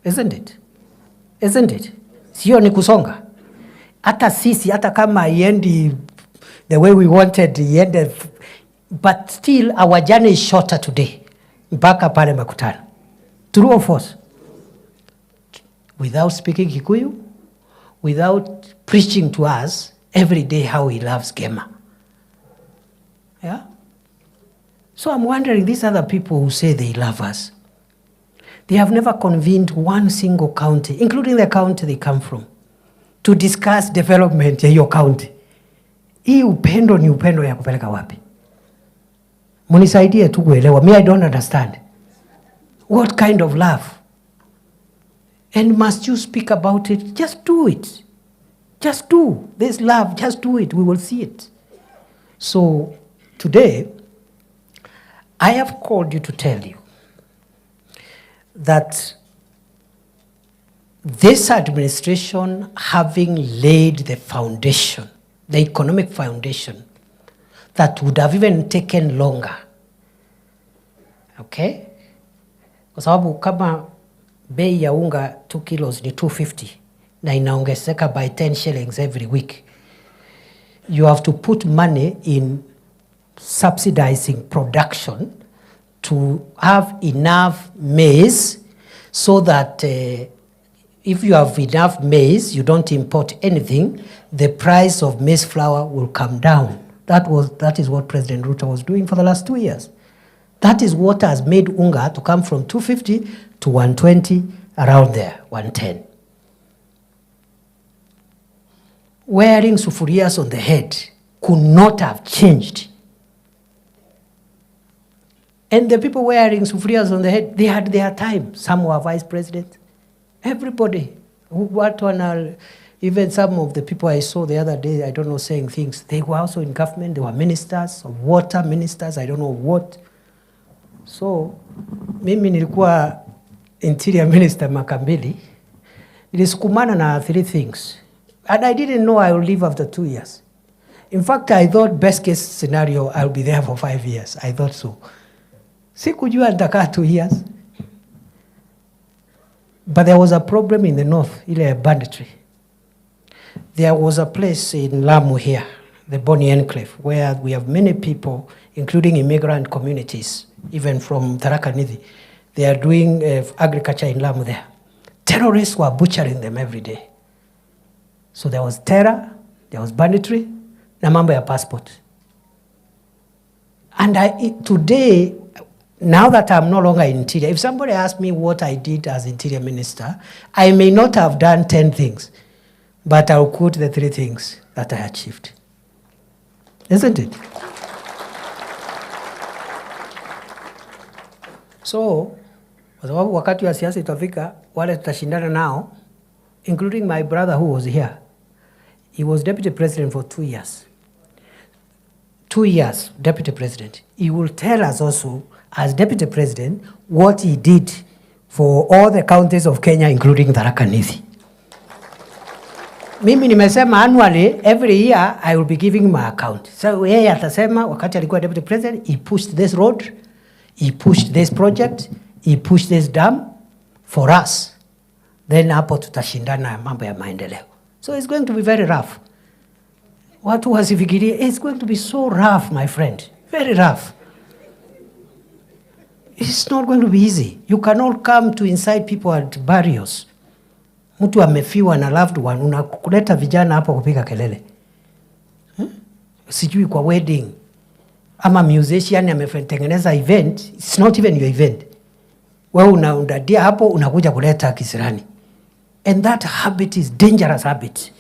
Isn't it? Isn't it? Sio ni kusonga. Hata sisi, hata kama iendi the way we wanted, iende, but still our journey is shorter today. Mpaka pale makutano. True or false? Without speaking Kikuyu, without preaching to us every day how he loves Gema. Yeah? So I'm wondering, these other people who say they love us, they have never convened one single county, including the county they come from, to discuss development ya hiyo county. Hii upendo ni upendo ya kupeleka wapi? Munisaidie tu kuelewa. Me, I don't understand. What kind of love? And must you speak about it? Just do it. Just do. This love, just do it. We will see it. So today, I have called you to tell you that this administration, having laid the foundation, the economic foundation, that would have even taken longer. Okay? Kwa sababu kama bei ya unga 2 kilos ni 250 na inaongezeka by 10 shillings every week, you have to put money in subsidizing production to have enough maize so that if you have enough maize, you don't import anything, the price of maize flour will come down. That is what President Ruto was doing for the last 2 years. That is what has made unga to come from 250 to 120, around there, 110. Wearing sufurias on the head could not have changed. And the people wearing sufurias on the head, they had their time. Some were vice president. Everybody. Even some of the people I saw the other day, I don't know, saying things, they were also in government, they were ministers, water ministers, I don't know what. So, mimi nilikuwa interior minister Makambili, nilisukumana na 3 things. And I didn't know I would leave after 2 years. In fact, I thought best case scenario, I'll be there for 5 years. I thought so. Sikujua nitakaa 2 years. But there was a problem in the north, ile banditry. There was a place in Lamu here, the Boni Enclave, where we have many people, including immigrant communities, even from Tharaka Nithi. They are doing agriculture in Lamu there. Terrorists were butchering them every day. So there was terror, there was banditry, na mambo ya passport. And today, now that I'm no longer in interior, if somebody asks me what I did as interior minister, I may not have done 10 things, but I'll quote the 3 things that I achieved. Isn't it? So, kwa sababu wakati wa siasa itafika, wale tutashindana nao, including my brother who was here, he was deputy president for 2 years. 2 years, deputy president. He will tell us also, as deputy president, what he did for all the counties of Kenya, including Tharaka Nithi. Mimi nimesema annually, every year, I will be giving my account. So yeye atasema, wakati alikuwa deputy president, he pushed this road, he pushed this project, he pushed this dam for us. Then hapo tutashindana mambo ya maendeleo. So it's going to be very rough. Watu wasifikirie, it's going to be so rough, my friend. Very rough. It's not going to be easy. You cannot come to incite people at barriers. Mtu amefiwa na loved one, unakuleta vijana hapo kupiga kelele. Sijui kwa wedding. Ama musician ametengeneza event, it's not even your event. Wewe unaundadia hapo, unakuja kuleta kisirani. And that habit is dangerous habit.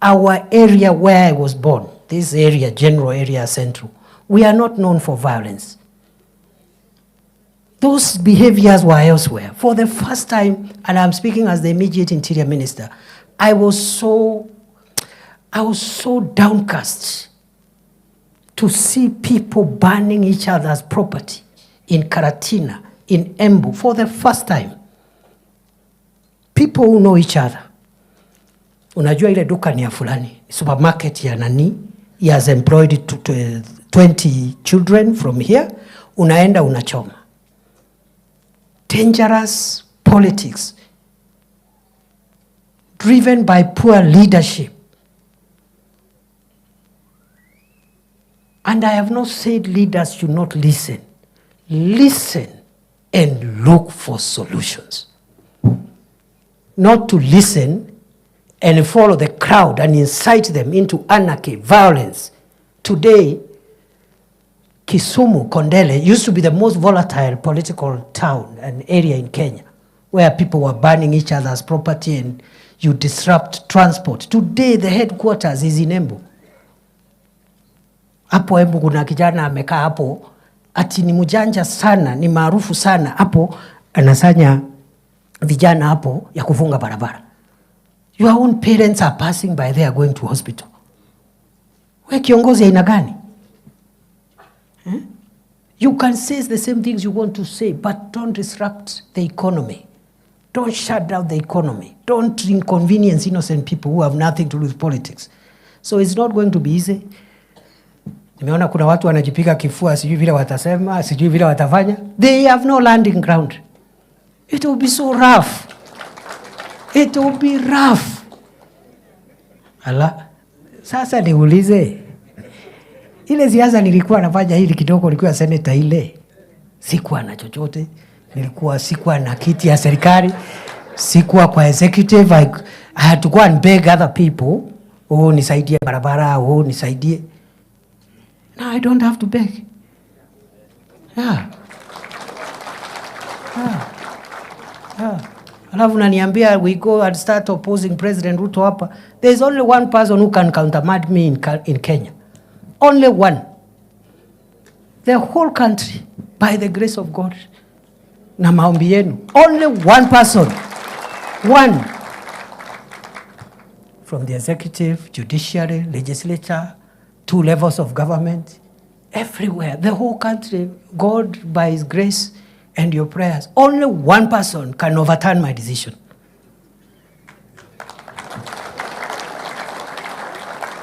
Our area where I was born, this area, general area central, we are not known for violence. Those behaviors were elsewhere. For the first time, and I'm speaking as the immediate interior minister, I was so downcast to see people burning each other's property in Karatina, in Embu, for the first time. People who know each other. unajua ile duka ni ya fulani, supermarket ya nani, he has employed 20 children from here, unaenda unachoma. Dangerous politics driven by poor leadership. And I have not said leaders should not listen. Listen and look for solutions. Not to listen and follow the crowd and incite them into anarchy, violence. Today, Kisumu, Kondele used to be the most volatile political town and area in Kenya, where people were burning each other's property and you disrupt transport. Today, the headquarters is in Embu. Hapo Embu kuna kijana amekaa hapo, ati ni mjanja sana, ni maarufu sana hapo, anasanya vijana hapo ya kufunga barabara. Your own parents are passing by there going to hospital. We kiongozi aina gani? You can say the same things you want to say, but don't disrupt the economy. Don't shut down the economy. Don't inconvenience innocent people who have nothing to do with politics. So it's not going to be easy. Nimeona kuna watu wanajipiga kifua, sijui vile watasema, sijui vile watafanya. They have no landing ground. It will be so rough. It will be rough. Ala, sasa niulize, ile siasa nilikuwa nafanya hili kidogo, nilikuwa senator ile, sikuwa na chochote, sikuwa na kiti ya serikali, sikuwa kwa executive. I had to go and beg other people, oh nisaidie barabara, oh nisaidie. Now I don't have to beg. Yeah. Alafu naniambia we go and start opposing President Ruto hapa. There is only one person who can countermand me in Kenya. Only one. The whole country, by the grace of God, na maombi yenu. Only one person. One. From the executive, judiciary, legislature, 2 levels of government, everywhere, the whole country, God by His grace and your prayers, only one person can overturn my decision.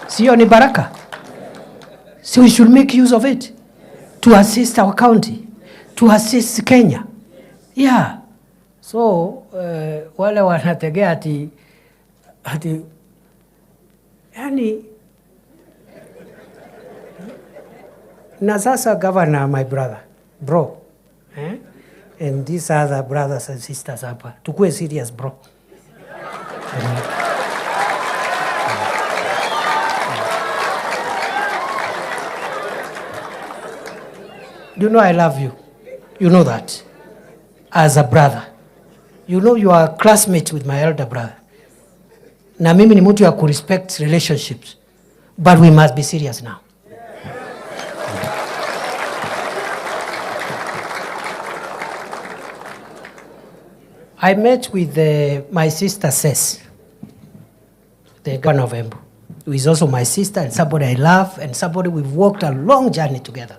Sio ni baraka? So we should make use of it to assist our county, to assist Kenya. Yeah. So, wale wanategea ati yani, na sasa governor, my brother, bro, and these other brothers and sisters hapa, tukue serious bro. You know I love you. You know that. As a brother. You know you are a classmate with my elder brother. Na mimi ni mtu ya respect relationships. But we must be serious now. I met with my sister Cess, the governor of Embu, who is also my sister and somebody I love and somebody we've walked a long journey together,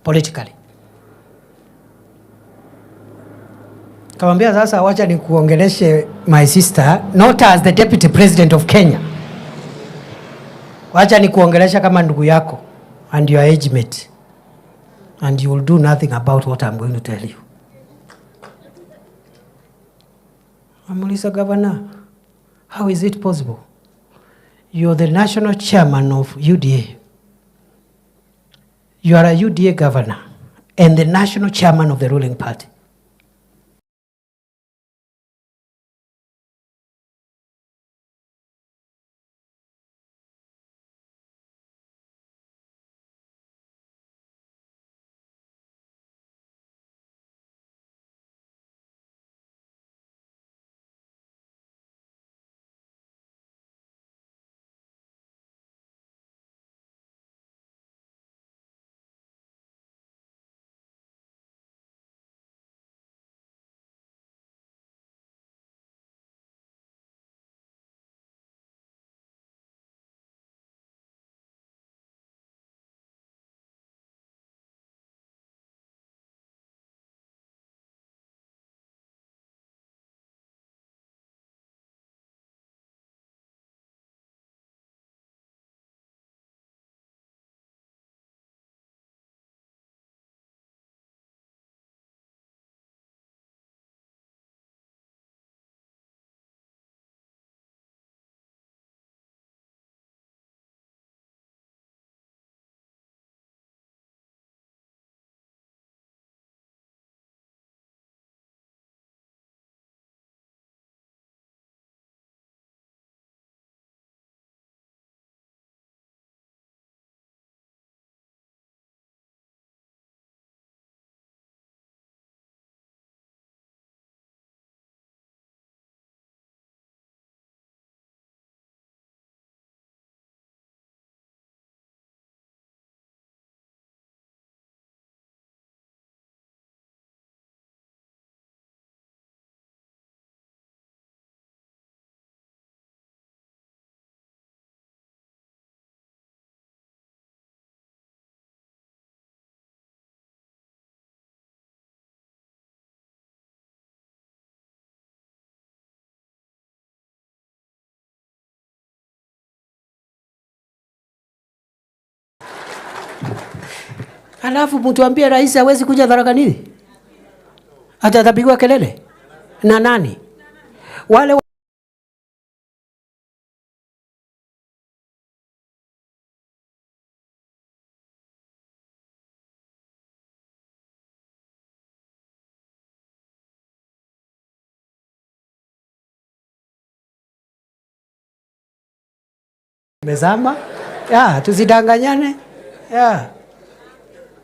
politically. Kamwambia sasa wacha nikuongeleshe my sister, not as the deputy president of Kenya. Wacha nikuongelesha kama ndugu yako and your age mate. And you will do nothing about what I'm going to tell you. Amuliza governor, how is it possible? You're the national chairman of UDA. You are a UDA governor and the national chairman of the ruling party. Alafu mtuambie rais hawezi kuja Tharaka Nithi? Atapigwa kelele na nani? Wale mezama ya tusidanganyane ya.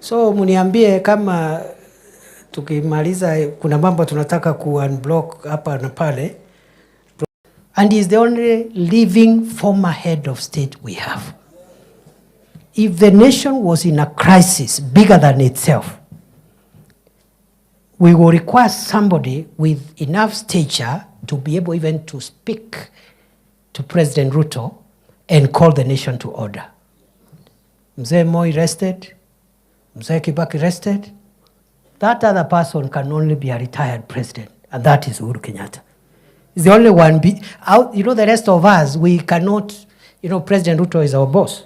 So muniambie kama tukimaliza kuna mambo tunataka ku-unblock hapa na pale. And he is the only living former head of state we have. If the nation was in a crisis bigger than itself, we will require somebody with enough stature to be able even to speak to President Ruto and call the nation to order. Mzee Moi rested, Mzee Kibaki rested. That other person can only be a retired president, and that is Uhuru Kenyatta. He's the only one. The rest of us, we cannot, President Ruto is our boss.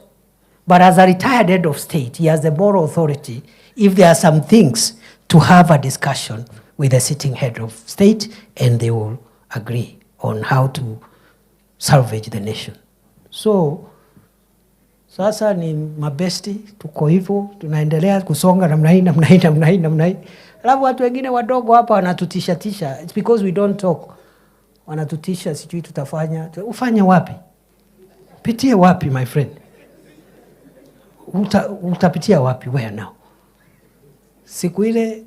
But as a retired head of state, he has the moral authority, if there are some things, to have a discussion with the sitting head of state, and they will agree on how to salvage the nation. So, sasa ni mabesti, tuko hivyo, tunaendelea kusonga namna hii. Alafu watu wengine wadogo hapa wanatutisha. It's because we don't talk. Wanatutisha, sijui tutafanya. Ufanya wapi? Pitia wapi, my friend? Utapitia wapi? Where now? Siku ile,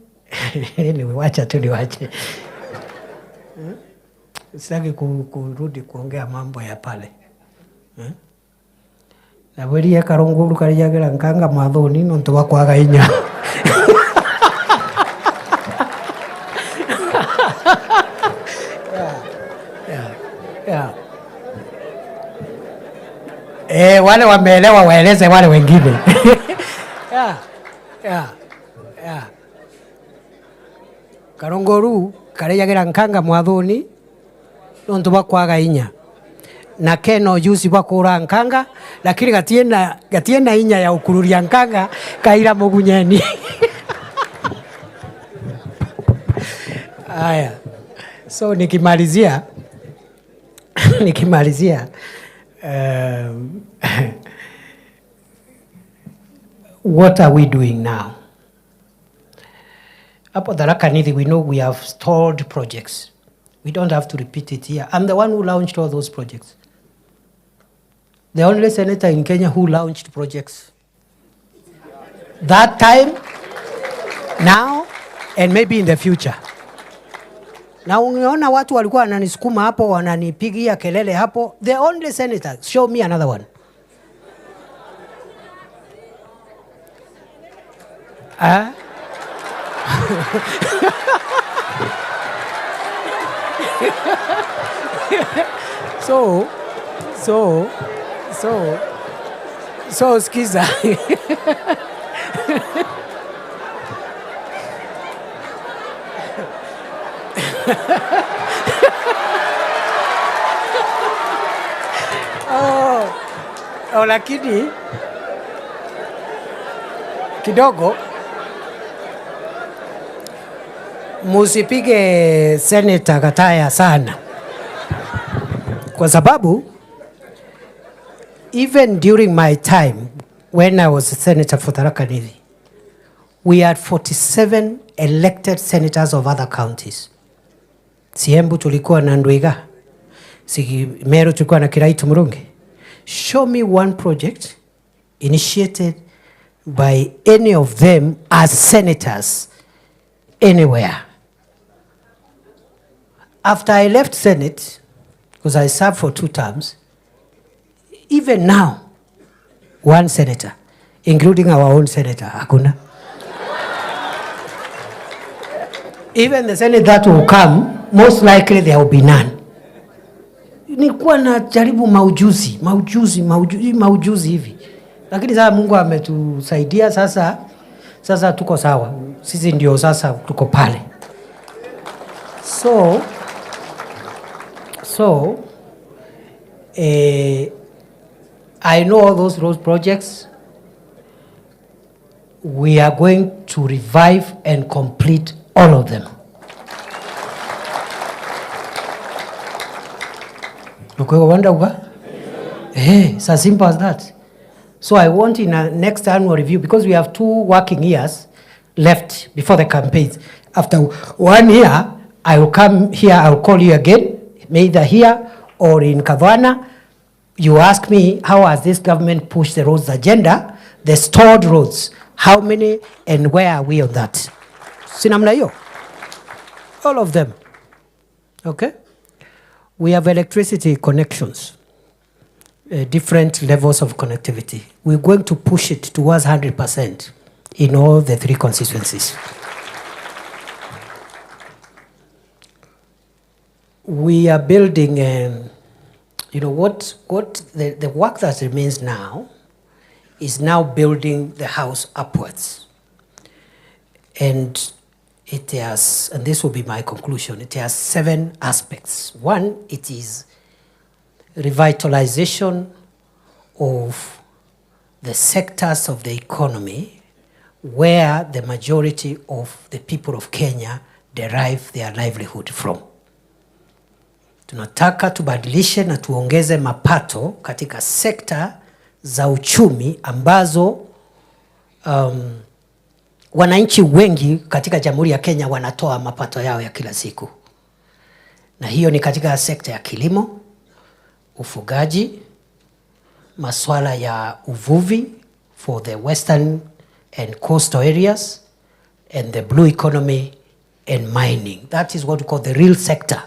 wacha tu niwache. Sitaki kurudi kuongea mambo ya pale. Na bweri ya karonguru kariyagira nkanga mathoni nontu bakwaga inya. Wale wameelewa waeleze wale wengine. Karonguru kariyagira nkanga mathoni nontu bakwaga inya. Na keno yusi bakura nkanga, lakini gatiena inya ya ukururia nkanga kaira mugunyeni. Aya. So nikimalizia what are we doing now? Hapo Tharaka Nithi, we know we have stalled projects. We don't have to repeat it here. I'm the one who launched all those projects. The only senator in Kenya who launched projects. That time, now, and maybe in the future. Na ungeona watu walikuwa wananisukuma hapo, wananipigia kelele hapo. The only senator, show me another one. So skiza. Lakini kidogo musipige Senator Kataya sana, kwa sababu even during my time when I was a senator for Tharaka Nithi, we had 47 elected senators of other counties. Siembu tulikuwa na Ndwiga, Meru tulikuwa na Kiraitu Murungi. Show me one project initiated by any of them as senators anywhere. After I left Senate, because I served for 2 terms, even now, one senator, including our own senator, hakuna. Even the Senate that will come, most likely there will be none. Nilikuwa na jaribu maujuzi hivi. Lakini sasa Mungu ametusaidia, sasa tuko sawa. Sisi ndio sasa tuko pale. So I know all those road projects. we are going to revive and complete all of them. It's as simple as that. So I want in our next annual review, because we have 2 working years left before the campaigns. After 1 year, I will come here, I will call you again, either here or in Kavana. You ask me, how has this government pushed the roads agenda, the stored roads, how many and where are we on that? Sinamna hiyo? All of them. Okay? We have electricity connections. Different levels of connectivity. We're going to push it towards 100% in all the 3 constituencies. We are building, you know, what the work that remains now is now building the house upwards. And it has, and this will be my conclusion, it has 7 aspects. 1, it is revitalization of the sectors of the economy where the majority of the people of Kenya derive their livelihood from. Tunataka tubadilishe na tuongeze mapato katika sekta za uchumi ambazo wananchi wengi katika Jamhuri ya Kenya wanatoa mapato yao ya kila siku. Na hiyo ni katika sekta ya kilimo, ufugaji, masuala ya uvuvi for the western and coastal areas, and the blue economy and mining. That is what we call the real sector.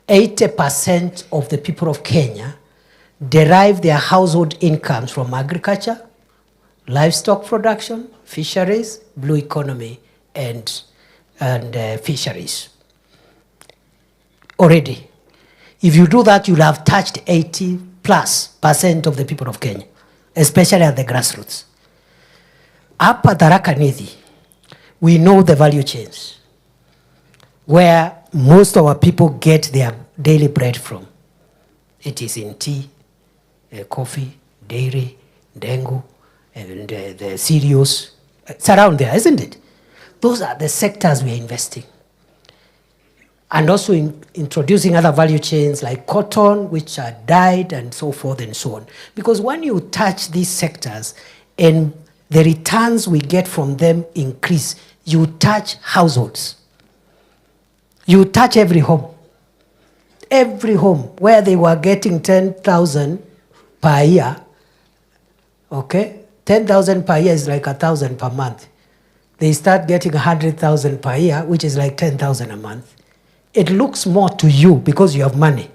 80% of the people of Kenya derive their household incomes from agriculture, livestock production, fisheries, blue economy, and fisheries. Already. If you do that, you'll have touched 80+% of the people of Kenya, especially at the grassroots. Hapa Tharaka Nithi, we know the value chains, where most of our people get their daily bread from. It is in tea, coffee, dairy, dengu, and the cereals. It's around there, isn't it? Those are the sectors we are investing. And also in introducing other value chains like cotton, which are dyed and so forth and so on. Because when you touch these sectors and the returns we get from them increase, you touch households. You touch every home. Every home where they were getting 10,000 per year, okay? 10,000 per year is like 1,000 per month. They start getting 100,000 per year, which is like 10,000 a month. It looks more to you because you have money.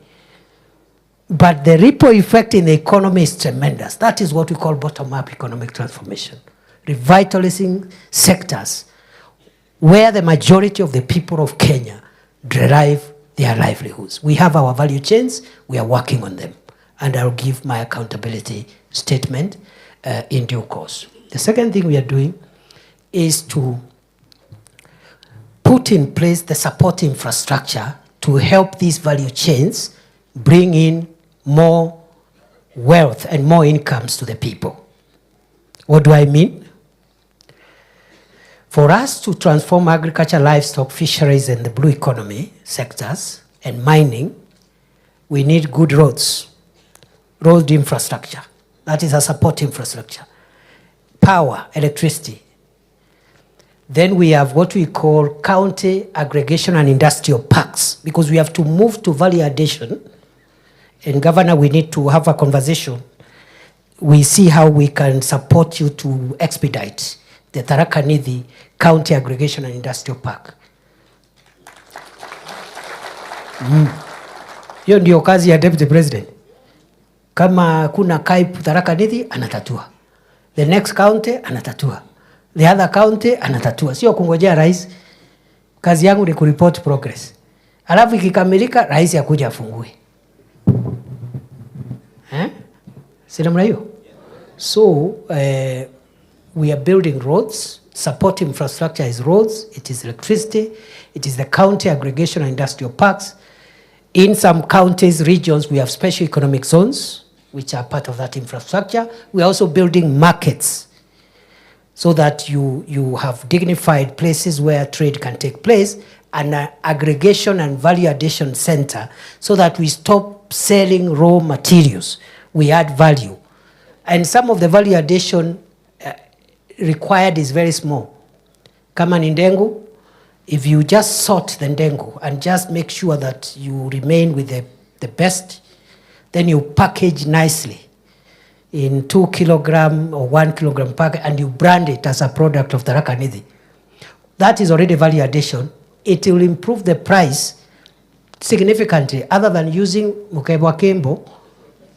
But the ripple effect in the economy is tremendous. That is what we call bottom-up economic transformation. Revitalizing sectors where the majority of the people of Kenya derive their livelihoods. We have our value chains, we are working on them. And I'll give my accountability statement in due course. The second thing we are doing is to put in place the support infrastructure to help these value chains bring in more wealth and more incomes to the people. What do I mean? For us to transform agriculture, livestock, fisheries, and the blue economy sectors, and mining, we need good roads, road infrastructure. That is a support infrastructure. Power, electricity. Then we have what we call county aggregation and industrial parks, because we have to move to value addition. And Governor, we need to have a conversation. We see how we can support you to expedite the Tharaka Nithi County Aggregation and Industrial Park. Hiyo ndio kazi ya Deputy President. Kama kuna KAIP Tharaka Nithi, anatatua. The next county, anatatua. The other county, anatatua. Sio kungojea rais. Kazi yangu ni kureport progress. Alafu ikikamilika, rais akuja afungue. Sina mna hiyo? So, we are building roads. Support infrastructure is roads, it is electricity, it is the county aggregation and industrial parks. In some counties, regions, we have special economic zones, which are part of that infrastructure. We are also building markets. so that you have dignified places where trade can take place, and an aggregation and value addition center, so that we stop selling raw materials. We add value. And some of the value addition required is very small. Kama ni ndengu, if you just sort the ndengu and just make sure that you remain with the best, then you package nicely in 2 kilogram or 1 kilogram pack, and you brand it as a product of Tharaka Nithi. That is already value addition. It will improve the price significantly, other than using mukebwa kembo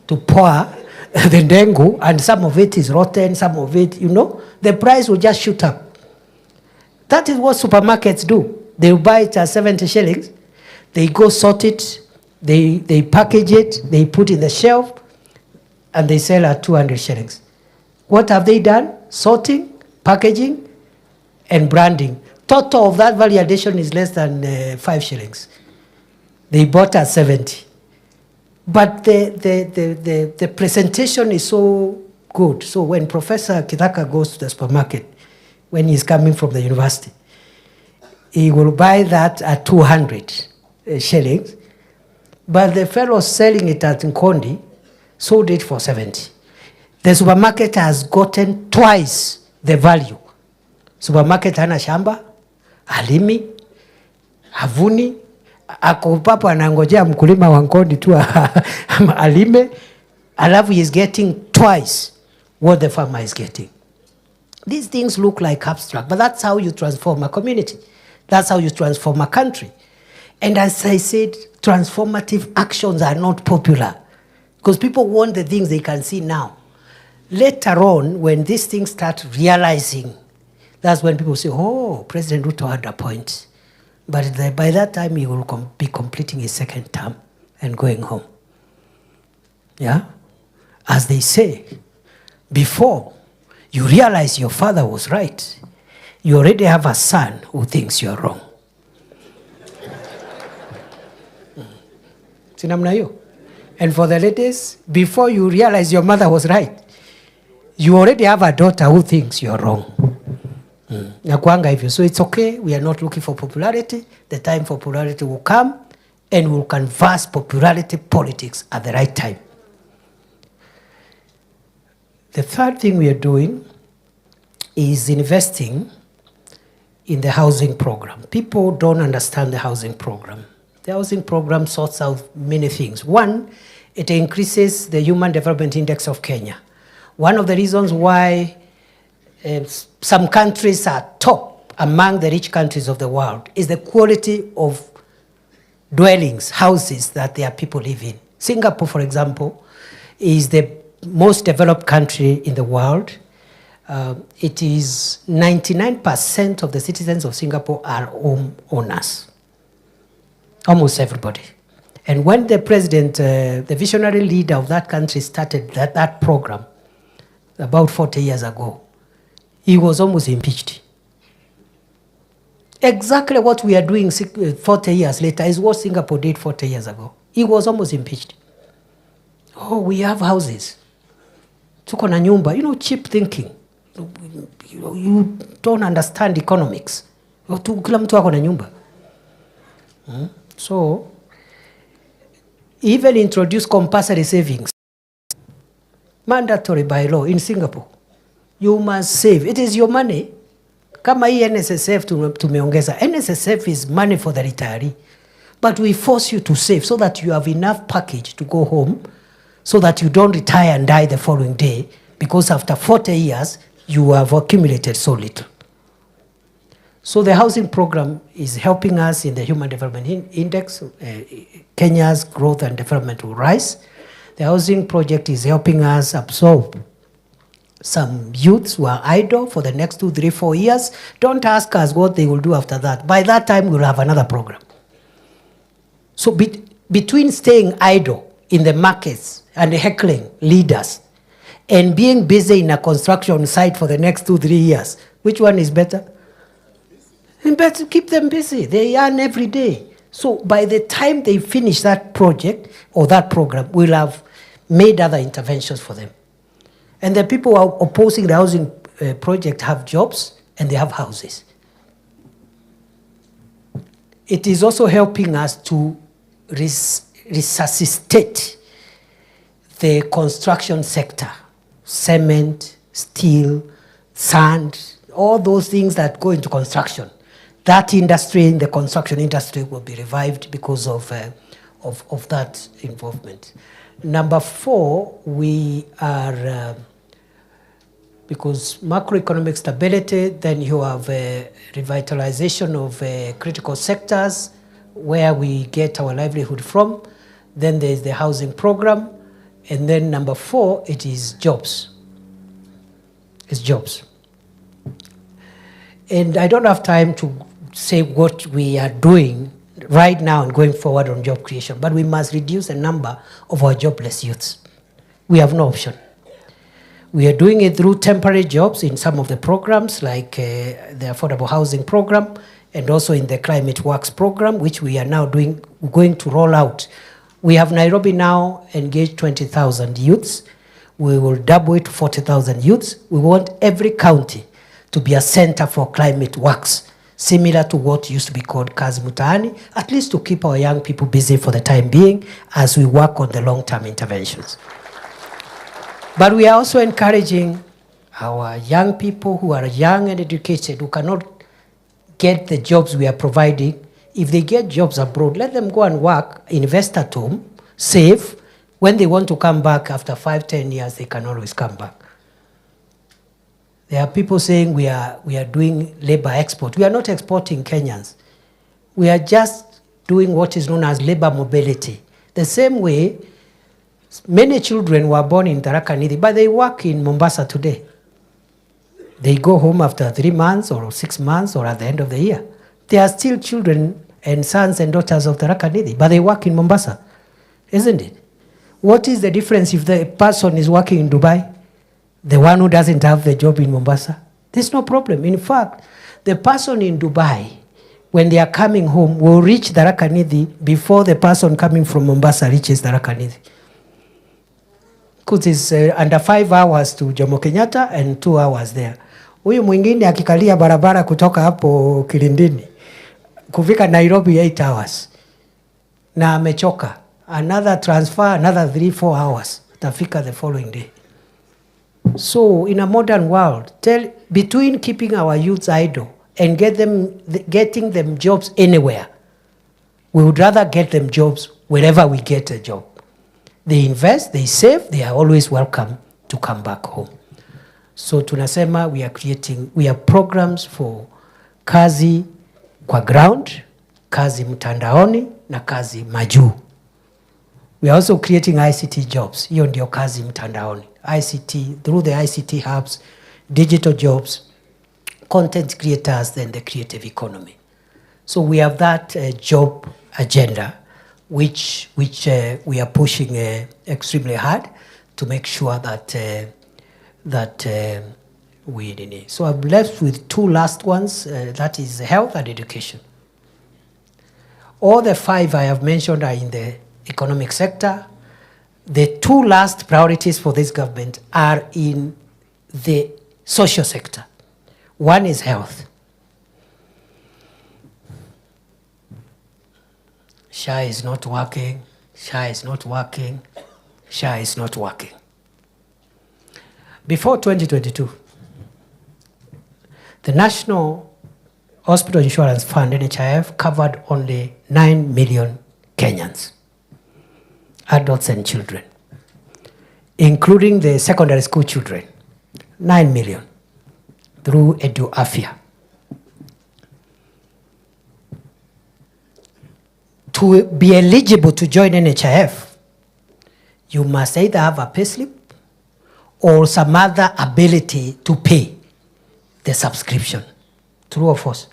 to pour the ndengu, and some of it is rotten, some of it, the price will just shoot up. That is what supermarkets do. They will buy it at 70 shillings, they go sort it, they package it, they put it in the shelf, and they sell at 200 shillings. What have they done? Sorting, packaging, and branding. Total of that value addition is less than 5 shillings. They bought at 70. But the presentation is so good. So when Professor Kithaka goes to the supermarket, when he's coming from the university, he will buy that at 200 shillings. But the fellow selling it at Nkondi sold it for 70. The supermarket has gotten twice the value. Supermarket hana shamba, halimi, havuni, ako papo anangojea mkulima wa Nkondi tu alime, alafu he is getting twice what the farmer is getting. These things look like abstract, but that's how you transform a community. That's how you transform a country. And as I said, transformative actions are not popular, because people want the things they can see now. Later on, when these things start realizing, that's when people say, oh, President Ruto had a point. But by that time, he will be completing his second term and going home. Yeah? As they say, before you realize your father was right, you already have a son who thinks you're wrong. Sinamna hiyo? And for the ladies, before you realize your mother was right, you already have a daughter who thinks you're wrong. Nakuanga hivyo. So it's okay, we are not looking for popularity. The time for popularity will come, and we'll canvass popularity politics at the right time. The third thing we are doing is investing in the housing program. People don't understand the housing program. The housing program sorts out many things. One, it increases the Human Development Index of Kenya. One of the reasons why some countries are top among the rich countries of the world is the quality of dwellings, houses that their people live in. Singapore, for example, is the most developed country in the world. It is 99% of the citizens of Singapore are home owners. Almost everybody. And when the president, the visionary leader of that country, started that program about 40 years ago, he was almost impeached. Exactly what we are doing 40 years later is what Singapore did 40 years ago. He was almost impeached. Oh, we have houses. Tuko na nyumba. Cheap thinking. You don't understand economics. Kila mtu ako na nyumba. So, even introduce compulsory savings. Mandatory by law in Singapore. You must save. It is your money. Kama hii NSSF tumeongeza. NSSF is money for the retiree. But we force you to save so that you have enough package to go home, so that you don't retire and die the following day, because after 40 years, you have accumulated so little. So the housing program is helping us in the Human Development Index. Kenya's growth and development will rise. The housing project is helping us absorb some youths who are idle for the next 2, 3, 4 years. Don't ask us what they will do after that. By that time, we'll have another program. So between staying idle in the markets and heckling leaders and being busy in a construction site for the next 2, 3 years, which one is better? And better keep them busy. They earn every day. So by the time they finish that project or that program, we'll have made other interventions for them. And the people who are opposing the housing project have jobs and they have houses. It is also helping us to resuscitate the construction sector, cement, steel, sand, all those things that go into construction. That industry, the construction industry, will be revived because of that involvement. Number 4, we are, because macroeconomic stability, then you have revitalization of critical sectors where we get our livelihood from. Then there's the housing program. And then number 4, it is jobs. It's jobs. And I don't have time to say what we are doing right now and going forward on job creation, but we must reduce the number of our jobless youths. We have no option. We are doing it through temporary jobs in some of the programs, like the Affordable Housing Program, and also in the Climate Works Program, which we are now going to roll out. We have Nairobi now engaged 20,000 youths. We will double it to 40,000 youths. We want every county to be a center for climate works, similar to what used to be called Kazi Mtaani, at least to keep our young people busy for the time being as we work on the long-term interventions. But we are also encouraging our young people who are young and educated, who cannot get the jobs we are providing. If they get jobs abroad, let them go and work, invest at home, save. When they want to come back after 5-10 years, they can always come back. There are people saying we are doing labor export. We are not exporting Kenyans. We are just doing what is known as labor mobility. The same way, many children were born in Tharaka Nithi, but they work in Mombasa today. They go home after 3 months or 6 months or at the end of the year. They are still children and sons and daughters of Tharaka Nithi, but they work in Mombasa, isn't it? What is the difference if the person is working in Dubai, the one who doesn't have the job in Mombasa? There's no problem. In fact, the person in Dubai, when they are coming home, will reach Tharaka Nithi before the person coming from Mombasa reaches Tharaka Nithi. Because it's under 5 hours to Jomo Kenyatta and 2 hours there. Huyu mwingine akikalia barabara kutoka hapo Kilindini, kufika Nairobi 8 hours. Na amechoka. Another transfer, another 3-4 hours. Tafika the following day. So in a modern world, between keeping our youths idle and getting them jobs anywhere, we would rather get them jobs wherever we get a job. They invest, they save, they are always welcome to come back home. So tunasema we have programs for kazi kwa ground, kazi mtandaoni na kazi majuu. We are also creating ICT jobs. Hiyo ndio kazi mtandaoni. ICT, through the ICT hubs, digital jobs, content creators, and the creative economy. So we have that job agenda, which we are pushing extremely hard to make sure that we need. So I'm left with 2 last ones, that is health and education. All the 5 I have mentioned are in the economic sector. The 2 last priorities for this government are in the social sector. One is health. SHA is not working, SHA is not working, SHA is not working. Before 2022, the National Hospital Insurance Fund, NHIF, covered only 9 million Kenyans, adults and children, including the secondary school children, 9 million, through EduAfya. To be eligible to join NHIF, you must either have a payslip or some other ability to pay the subscription. True or false?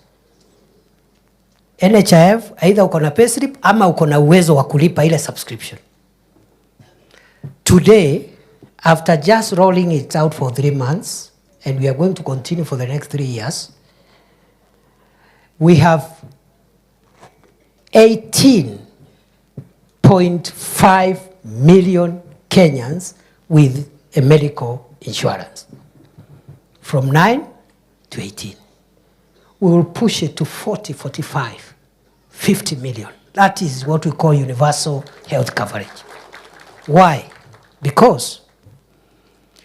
NHIF, either uko na payslip ama uko na uwezo wa kulipa ile subscription. Today, after just rolling it out for 3 months, and we are going to continue for the next 3 years, we have 18.5 million Kenyans with a medical insurance. from 9 to 18. We will push it to 40, 45, 50 million. That is what we call universal health coverage. Why? Because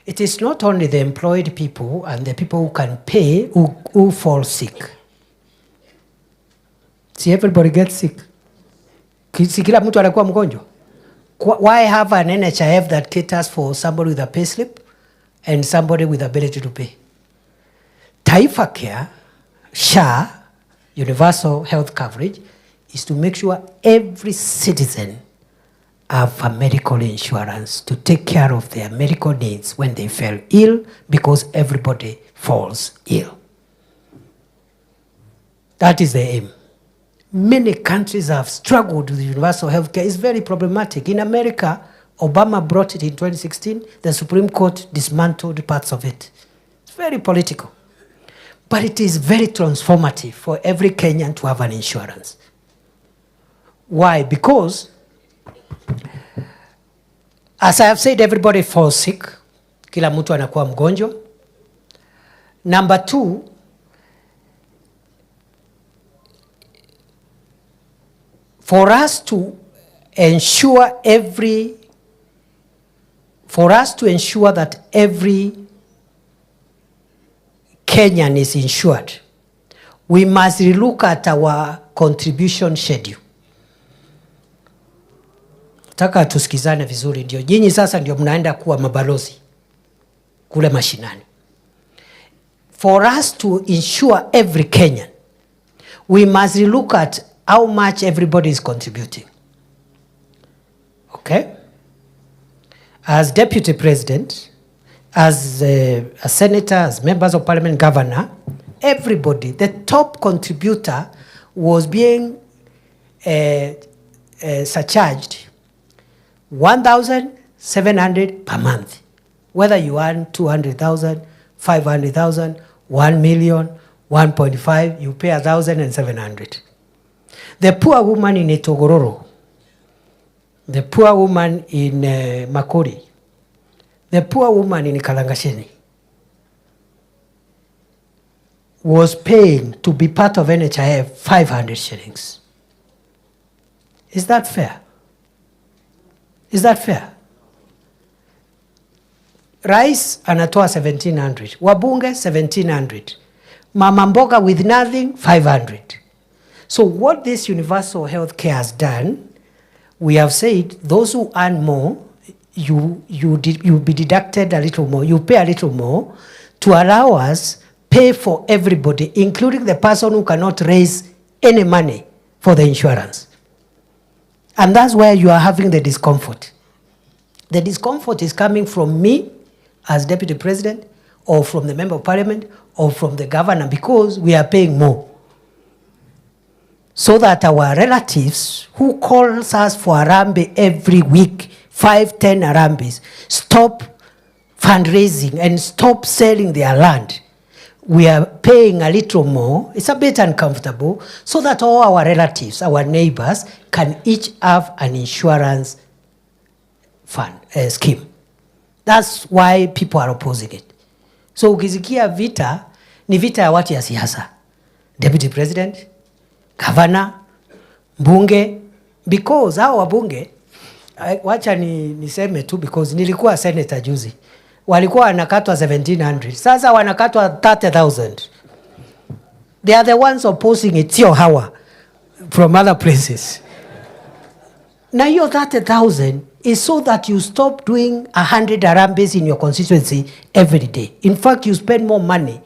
it is not only the employed people and the people who can pay who fall sick. See, everybody gets sick. Si kila mtu anakuwa mgonjwa. Why have an NHIF that caters for somebody with a payslip and somebody with ability to pay? Taifa Care, SHA, universal health coverage, is to make sure every citizen have a medical insurance to take care of their medical needs when they fell ill, because everybody falls ill. That is the aim. Many countries have struggled with universal health care. It's very problematic. In America, Obama brought it in 2016. The Supreme Court dismantled parts of it. It's very political. But it is very transformative for every Kenyan to have an insurance. Why? Because, as I have said, everybody falls sick. Kila mtu anakuwa mgonjwa. Number 2, for us to ensure that every Kenyan is insured, we must look at our contribution schedule. Taka tusikizane vizuri, ndio nyinyi sasa ndio mnaenda kuwa mabalozi kule mashinani. For us to insure every Kenyan, we must look at how much everybody is contributing. Okay? As Deputy President, as a Senator, as members of Parliament, Governor, everybody, the top contributor was being surcharged 1,700 per month. Whether you earn 200,000, 500,000, 1 million, 1.5, you pay 1,700. The poor woman in Etogororo, the poor woman in Makori, the poor woman in Kalangasheni was paying to be part of NHIF 500 shillings. Is that fair? Is that fair? Rais anatoa 1,700, wabunge 1,700, mama mboga with nothing 500. So what this universal health care has done, we have said those who earn more, you be deducted a little more, you pay a little more to allow us pay for everybody, including the person who cannot raise any money for the insurance. And that's where you are having the discomfort. The discomfort is coming from me as Deputy President, or from the Member of Parliament, or from the Governor, because we are paying more. So that our relatives who calls us for Harambee every week, 5, 10 Harambes, stop fundraising and stop selling their land. We are paying a little more. It's a bit uncomfortable, so that all our relatives, our neighbors, can each have an insurance fund scheme. That's why people are opposing it. So ukisikia vita, ni vita ya watu ya siasa. Deputy President, Governor, mbunge, because hao wabunge, wacha niseme tu, because nilikuwa senator juzi, walikuwa wanakatwa 1,700, sasa wanakatwa 30,000. They are the ones opposing it, sio hawa from other places. Na hiyo 30,000 is so that you stop doing 100 Harambes in your constituency every day. In fact, you spend more money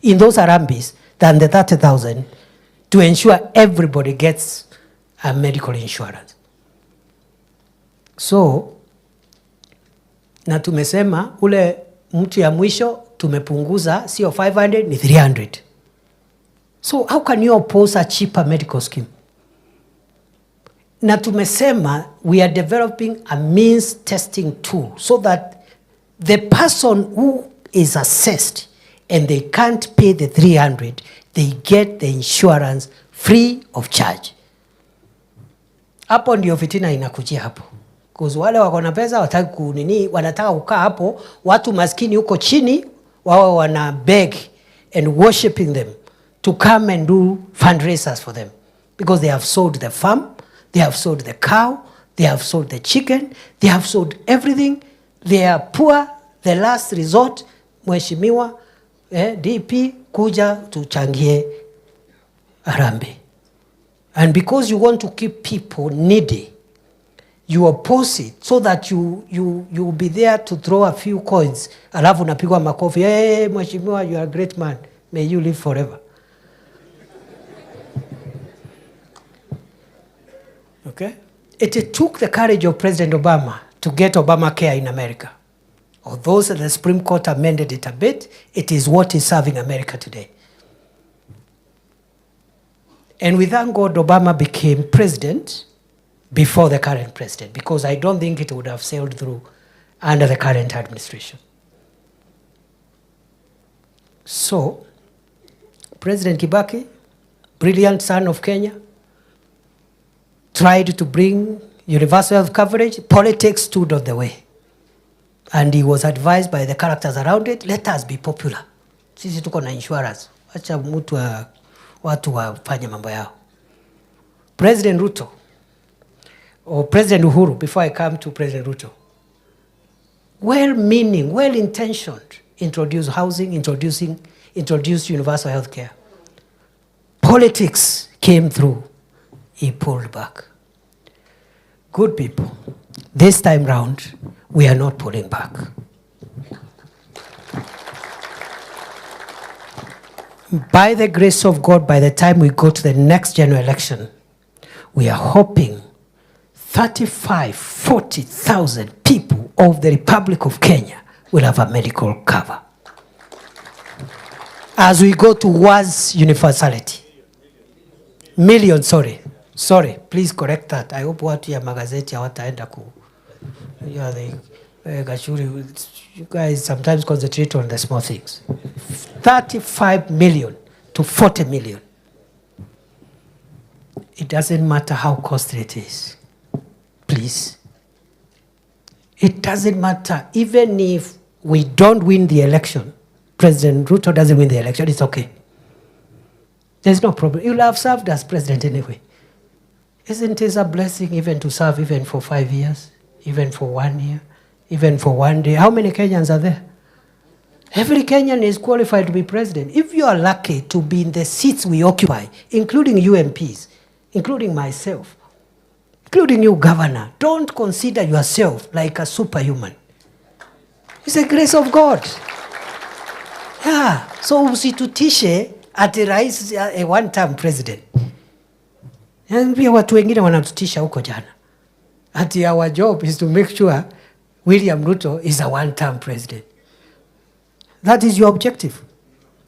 in those Harambes than the 30,000 to ensure everybody gets a medical insurance. So, na tumesema ule mtu ya mwisho tumepunguza, sio 500 ni 300. So how can you oppose a cheaper medical scheme? Na tumesema we are developing a means testing tool so that the person who is assessed and they can't pay the 300, they get the insurance free of charge. Hapo ndio fitina inakujia hapo. Because wale wako na pesa wataki kunini, wanataka kukaa hapo, watu maskini huko chini wao wana beg and worshiping them to come and do fundraisers for them, because they have sold the farm, they have sold the cow, they have sold the chicken, they have sold everything. They are poor. The last resort, Mheshimiwa DP kuja tuchangie Harambee. And because you want to keep people needy, you oppose it so that you'll be there to throw a few coins. Alafu napigwa makofi. Hey, Mheshimiwa, you are a great man. May you live forever. Okay? It took the courage of President Obama to get Obamacare in America. Although the Supreme Court amended it a bit, it is what is serving America today. And we thank God Obama became president before the current president, because I don't think it would have sailed through under the current administration. So, President Kibaki, brilliant son of Kenya, tried to bring universal health coverage. Politics stood on the way. And he was advised by the characters around it, let us be popular. Sisi tuko na insurance. Acha watu wafanye mambo yao. President Ruto, or President Uhuru, before I come to President Ruto, well-meaning, well-intentioned, introduced housing, introduced universal health care. Politics came through. He pulled back. Good people, this time round, we are not pulling back. By the grace of God, by the time we go to the next general election, we are hoping 40,000 people of the Republic of Kenya will have a medical cover. As we go towards universality. Million, sorry, please correct that. I hope watu ya magazeti hawataenda ku. You guys sometimes concentrate on the small things. 35 million to 40 million. It doesn't matter how costly it is. Please. It doesn't matter. Even if we don't win the election, President Ruto doesn't win the election, it's okay. There's no problem. You'll have served as president anyway. Isn't it a blessing even to serve even for 5 years, even for 1 year, even for 1 day? How many Kenyans are there? Every Kenyan is qualified to be president. If you are lucky to be in the seats we occupy, including you MPs, including myself, including you governor, don't consider yourself like a superhuman. It's the grace of God. Yeah. So usitutishe ati rais a one-term president. And pia watu wengine wanatutisha huko jana. Ati our job is to make sure William Ruto is a one-term president. That is your objective.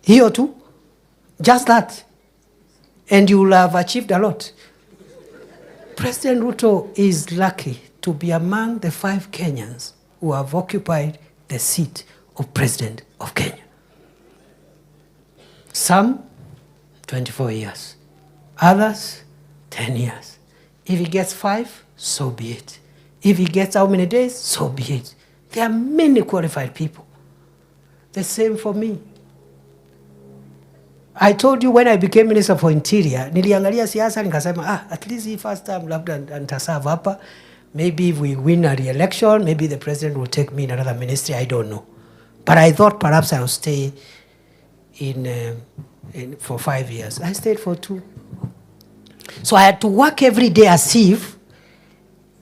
Here too. Just that. And you will have achieved a lot. President Ruto is lucky to be among the 5 Kenyans who have occupied the seat of President of Kenya. Some, 24 years. Others, 10 years. If he gets 5, so be it. If he gets how many days, so be it. There are many qualified people. The same for me. I told you when I became Minister for Interior, niliangalia siasa nikasema, at least the first time labda nitaserve hapa. Maybe if we win a re-election, maybe the president will take me in another ministry, I don't know. But I thought perhaps I will stay for 5 years. I stayed for 2. So I had to work every day as if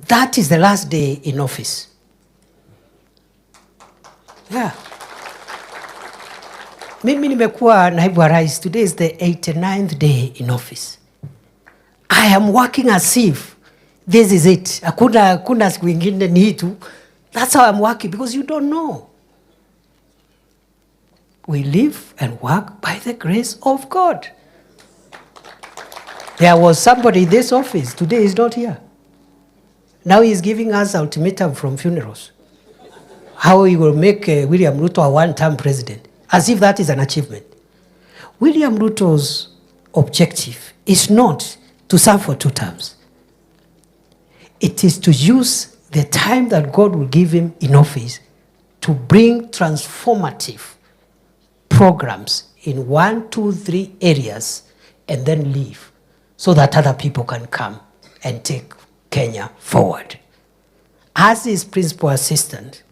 that is the last day in office. Yeah. Mimi nimekuwa naibu wa rais. Today is the 89th day in office. I am working as if this is it. Hakuna siku ingine ni tu. That's how I'm working, because you don't know. We live and work by the grace of God. There was somebody in this office. Today he's not here. Now he's giving us ultimatum from funerals. How he will make William Ruto a one-term president. As if that is an achievement. William Ruto's objective is not to serve for 2 terms. It is to use the time that God will give him in office to bring transformative programs in 1, 2, 3 areas and then leave so that other people can come and take Kenya forward. As his principal assistant,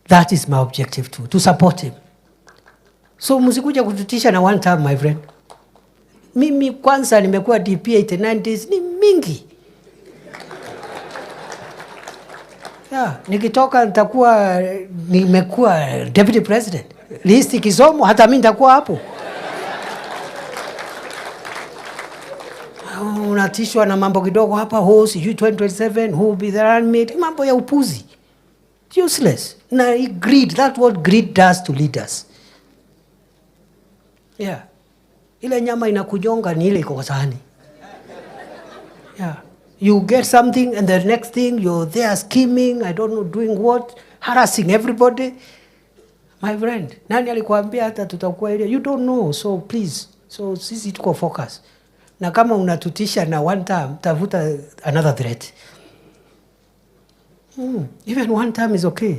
that is my objective too, to support him. So msikuja kututisha na one time, my friend. Mimi kwanza nimekuwa DP 89 days ni mingi. Yeah, nikitoka nitakuwa nimekuwa deputy president. Listi kisomo hata mimi nitakuwa hapo. Unatishwa na mambo kidogo hapa, sijui 2027 who will be the running mate, mambo ya upuzi. Useless. Na greed, that's what greed does to leaders. Yeah. Ile nyama inakujonga ni ile iko kwa sahani. Yeah. You get something and the next thing you're there scheming, I don't know doing what, harassing everybody. My friend, nani alikuambia hata tutakuwa ile? You don't know, so please. So sisi tuko focus. Na kama unatutisha na one time, tafuta another threat. Even one time is okay.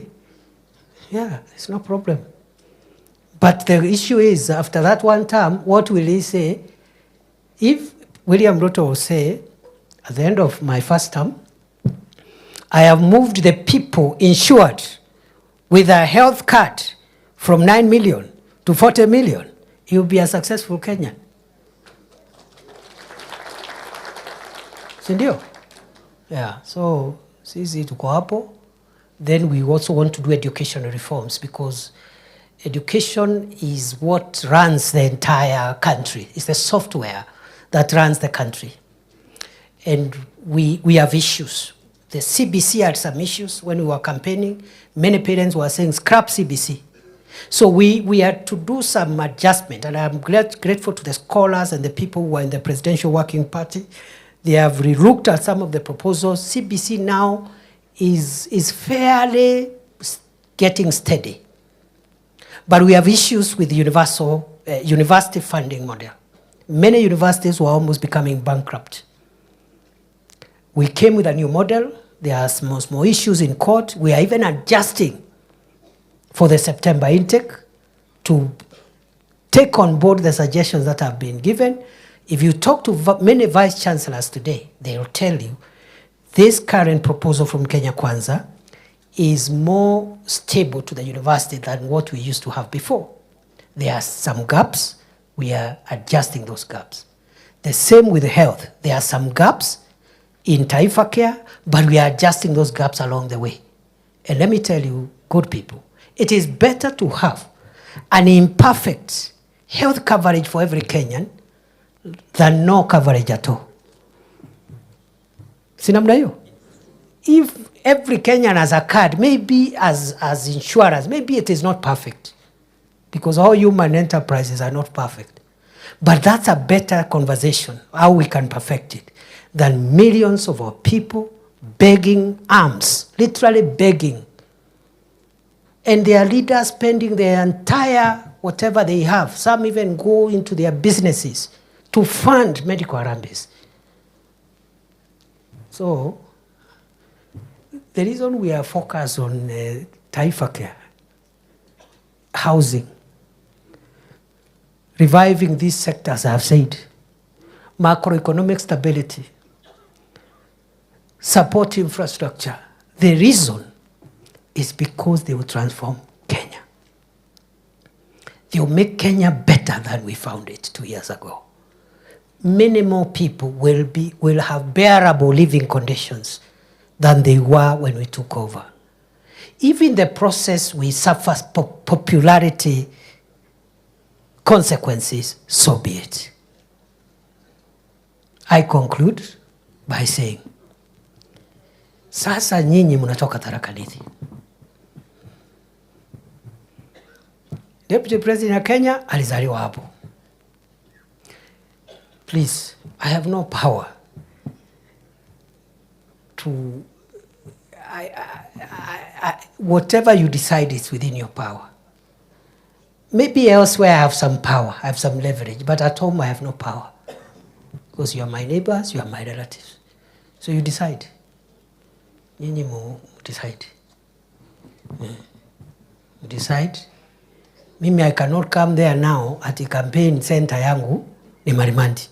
Yeah, it's no problem. But the issue is, after that one term, what will he say? If William Ruto will say, at the end of my first term, I have moved the people insured with a health card from 9 million to 40 million, he will be a successful Kenyan. Sindio? Yeah, so sisi tuko hapo. Then we also want to do educational reforms because education is what runs the entire country. It's the software that runs the country. And we have issues. The CBC had some issues when we were campaigning. Many parents were saying, scrap CBC. So we had to do some adjustment. And I'm grateful to the scholars and the people who were in the Presidential Working Party. They have relooked at some of the proposals. CBC now is fairly getting steady. But we have issues with the university funding model. Many universities were almost becoming bankrupt. We came with a new model. There are some more issues in court. We are even adjusting for the September intake to take on board the suggestions that have been given. If you talk to many vice chancellors today, they will tell you this current proposal from Kenya Kwanza is more stable to the university than what we used to have before. There are some gaps. We are adjusting those gaps. The same with health. There are some gaps in Taifa Care, but we are adjusting those gaps along the way. And let me tell you, good people, it is better to have an imperfect health coverage for every Kenyan than no coverage at all. Sinamna hiyo? If every Kenyan has a card, maybe as insurance, maybe it is not perfect. Because all human enterprises are not perfect. But that's a better conversation, how we can perfect it, than millions of our people begging alms, literally begging. And their leaders spending their entire whatever they have. Some even go into their businesses to fund medical harambes. So, the reason we are focused on Taifa Care, housing, reviving these sectors, I have said, macroeconomic stability, support infrastructure. The reason is because they will transform Kenya. They will make Kenya better than we found it 2 years ago. Many more people will have bearable living conditions than they were when we took over. Even the process we suffer popularity consequences, so be it. I conclude by saying, sasa nyinyi mnatoka Tharaka Nithi. Deputy President ya Kenya alizaliwa hapo. Please, I have no power to... whatever you decide is within your power. Maybe elsewhere I have some power, I have some leverage, but at home I have no power. Because you are my neighbors, you are my relatives. So you decide. Nyinyi mu decide. You decide Mimi I cannot come there now ati campaign center yangu ni Marimandi.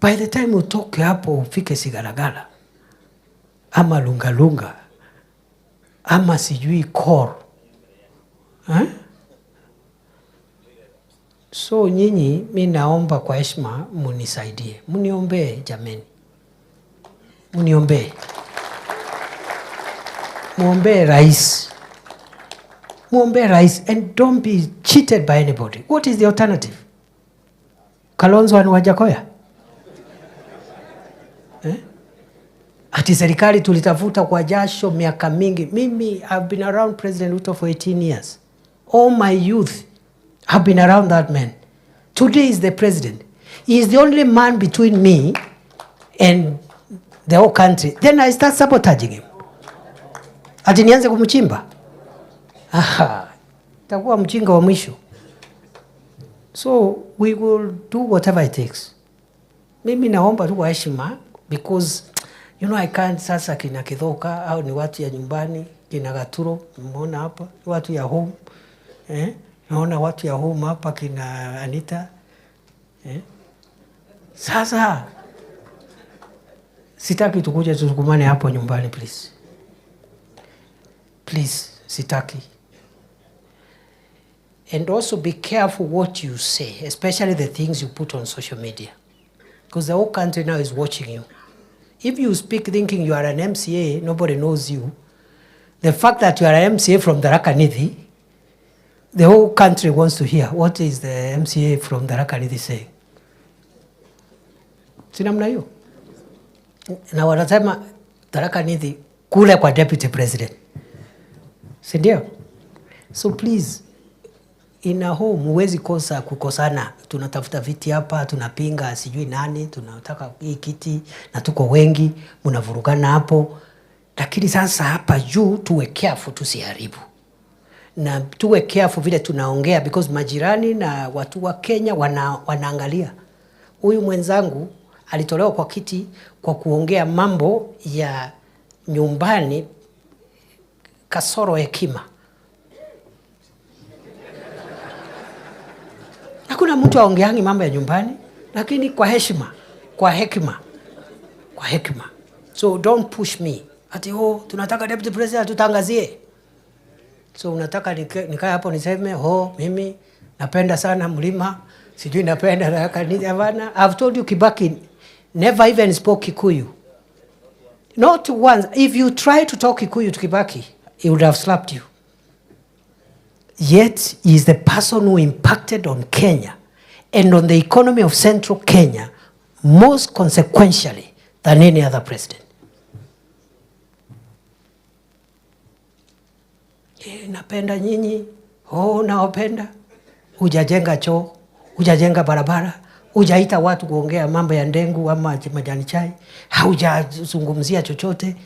By the time utoke hapo ufike Sigalagala ama Lungalunga ama sijui Kor. So nyinyi mimi naomba kwa heshima munisaidie. Muniombee jameni. Muniombee. Muombe rais. Muombe rais and don't be cheated by anybody. What is the alternative? Kalonzo and Wajakoya? Ati serikali tulitafuta kwa jasho miaka mingi. Mimi I've been around President Ruto for 18 years. All my youth have been around that man. Today is the president. He is the only man between me and the whole country. Then I start sabotaging him. Ati nianze kumchimba? Takuwa mchinga wa mwisho. So we will do whatever it takes. Mimi naomba tu kwa heshima because you know I can't sasa kina Kithoka au ni watu ya nyumbani, kina Gaturo, umeona hapa, ni watu ya home. Naona watu ya home hapa kina Anita. Sasa sitaki tukuje tusukumane hapo nyumbani please. Please, sitaki. And also be careful what you say, especially the things you put on social media. Because the whole country now is watching you. If you speak thinking you are an MCA, nobody knows you. The fact that you are an MCA from Tharaka Nithi, the whole country wants to hear what is the MCA from Tharaka Nithi saying. Sinamna hiyo? Na wanasema Tharaka Nithi kule kwa deputy president. Sindio? So please, in a home huwezi kosa kukosana. Tunatafuta viti hapa, tunapinga sijui nani, tunataka hii kiti na tuko wengi, mnavurugana hapo. Lakini sasa hapa juu tuwe careful tusiharibu. Na tuwe careful vile tunaongea because majirani na watu wa Kenya wanaangalia. Huyu mwenzangu alitolewa kwa kiti kwa kuongea mambo ya nyumbani kasoro hekima. Hakuna mtu aongeangi mambo ya nyumbani, lakini kwa heshima, kwa hekima, kwa hekima. So don't push me. Ati tunataka deputy president tutangazie. So unataka nikae hapo niseme mimi napenda sana mlima, sijui napenda Tharaka Nithi. I've told you Kibaki never even spoke Kikuyu. Not once. If you try to talk Kikuyu to Kibaki, he would have slapped you. Yet, he is the person who impacted on Kenya and on the economy of central Kenya most consequentially than any other president. Napenda nyinyi, naopenda. Hujajenga choo, hujajenga barabara, hujaita watu kuongea mambo ya ndengu ama majani chai, haujazungumzia chochote.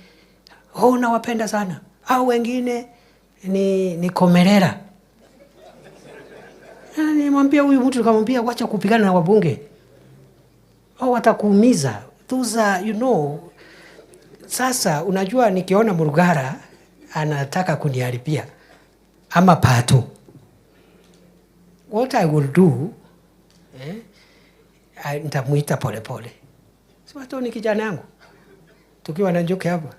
Nawapenda sana. Au wengine ni komerera. Nimwambia huyu mtu nikamwambia wacha kupigana na wabunge. Watakuumiza. Those are, you know. Sasa unajua nikiona Murugara anataka kuniharibia ama Pato. What I will do, nitamuita pole pole. Si Pato ni kijana yangu. Tukiwa na Njoki hapa,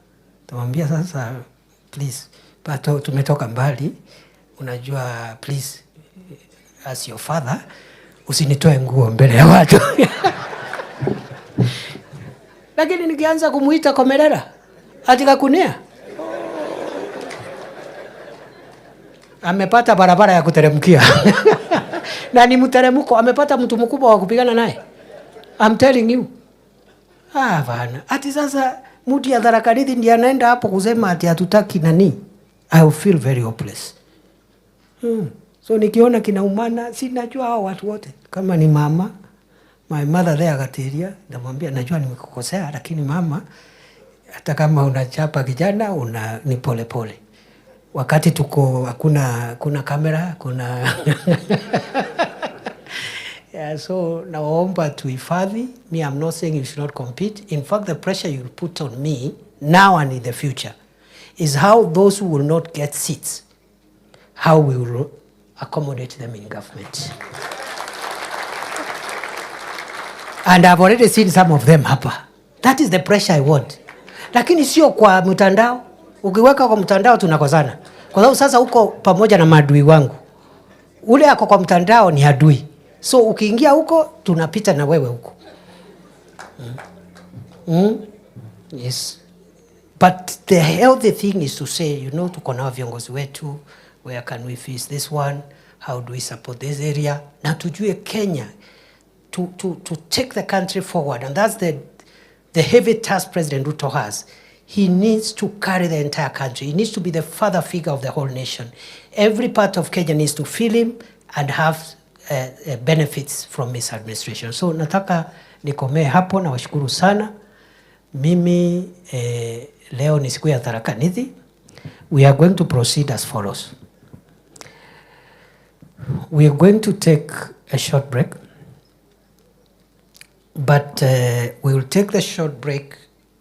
tamwambia sasa please Pato tumetoka mbali. Unajua please as your father usinitoe nguo mbele ya watu. Lakini nikianza kumuita komerera atika kunia. Amepata barabara ya kuteremkia. Na ni mteremko, amepata mtu mkubwa wa kupigana naye. I'm telling you. Bana. Ati sasa mtu ya Tharaka Nithi ndiye anaenda hapo kusema ati hatutaki nani. I will feel very hopeless. So nikiona kinaumana, sinajua hao watu wote. Kama ni mama, my mother there Gatiria, namwambia najua nimekukosea lakini mama, hata kama unachapa kijana ni pole pole. Wakati tuko kuna kamera, kuna yeah, so naomba tuhifadhi. Me, I'm not saying you should not compete. In fact, the pressure you put on me now and in the future is how those who will not get seats, how we will accommodate them in government. And I've already seen some of them hapa. That is the pressure I want. Lakini sio kwa mtandao. Ukiweka kwa mtandao tunakozana. Kwa sababu sasa uko pamoja na maadui wangu. Ule ako kwa mtandao ni adui. So ukiingia huko tunapita na wewe huko. Yes. But the healthy thing is to say, tuko na viongozi wetu, where can we fix this one? How do we support this area? Na tujue Kenya to take the country forward, and that's the heavy task President Ruto has. He needs to carry the entire country. He needs to be the father figure of the whole nation. Every part of Kenya needs to feel him and have benefits from his administration. So nataka nikomee hapo na washukuru sana. Mimi leo ni siku ya Tharaka Nithi. We are going to proceed as follows. We are going to take a short break. But we will take the short break.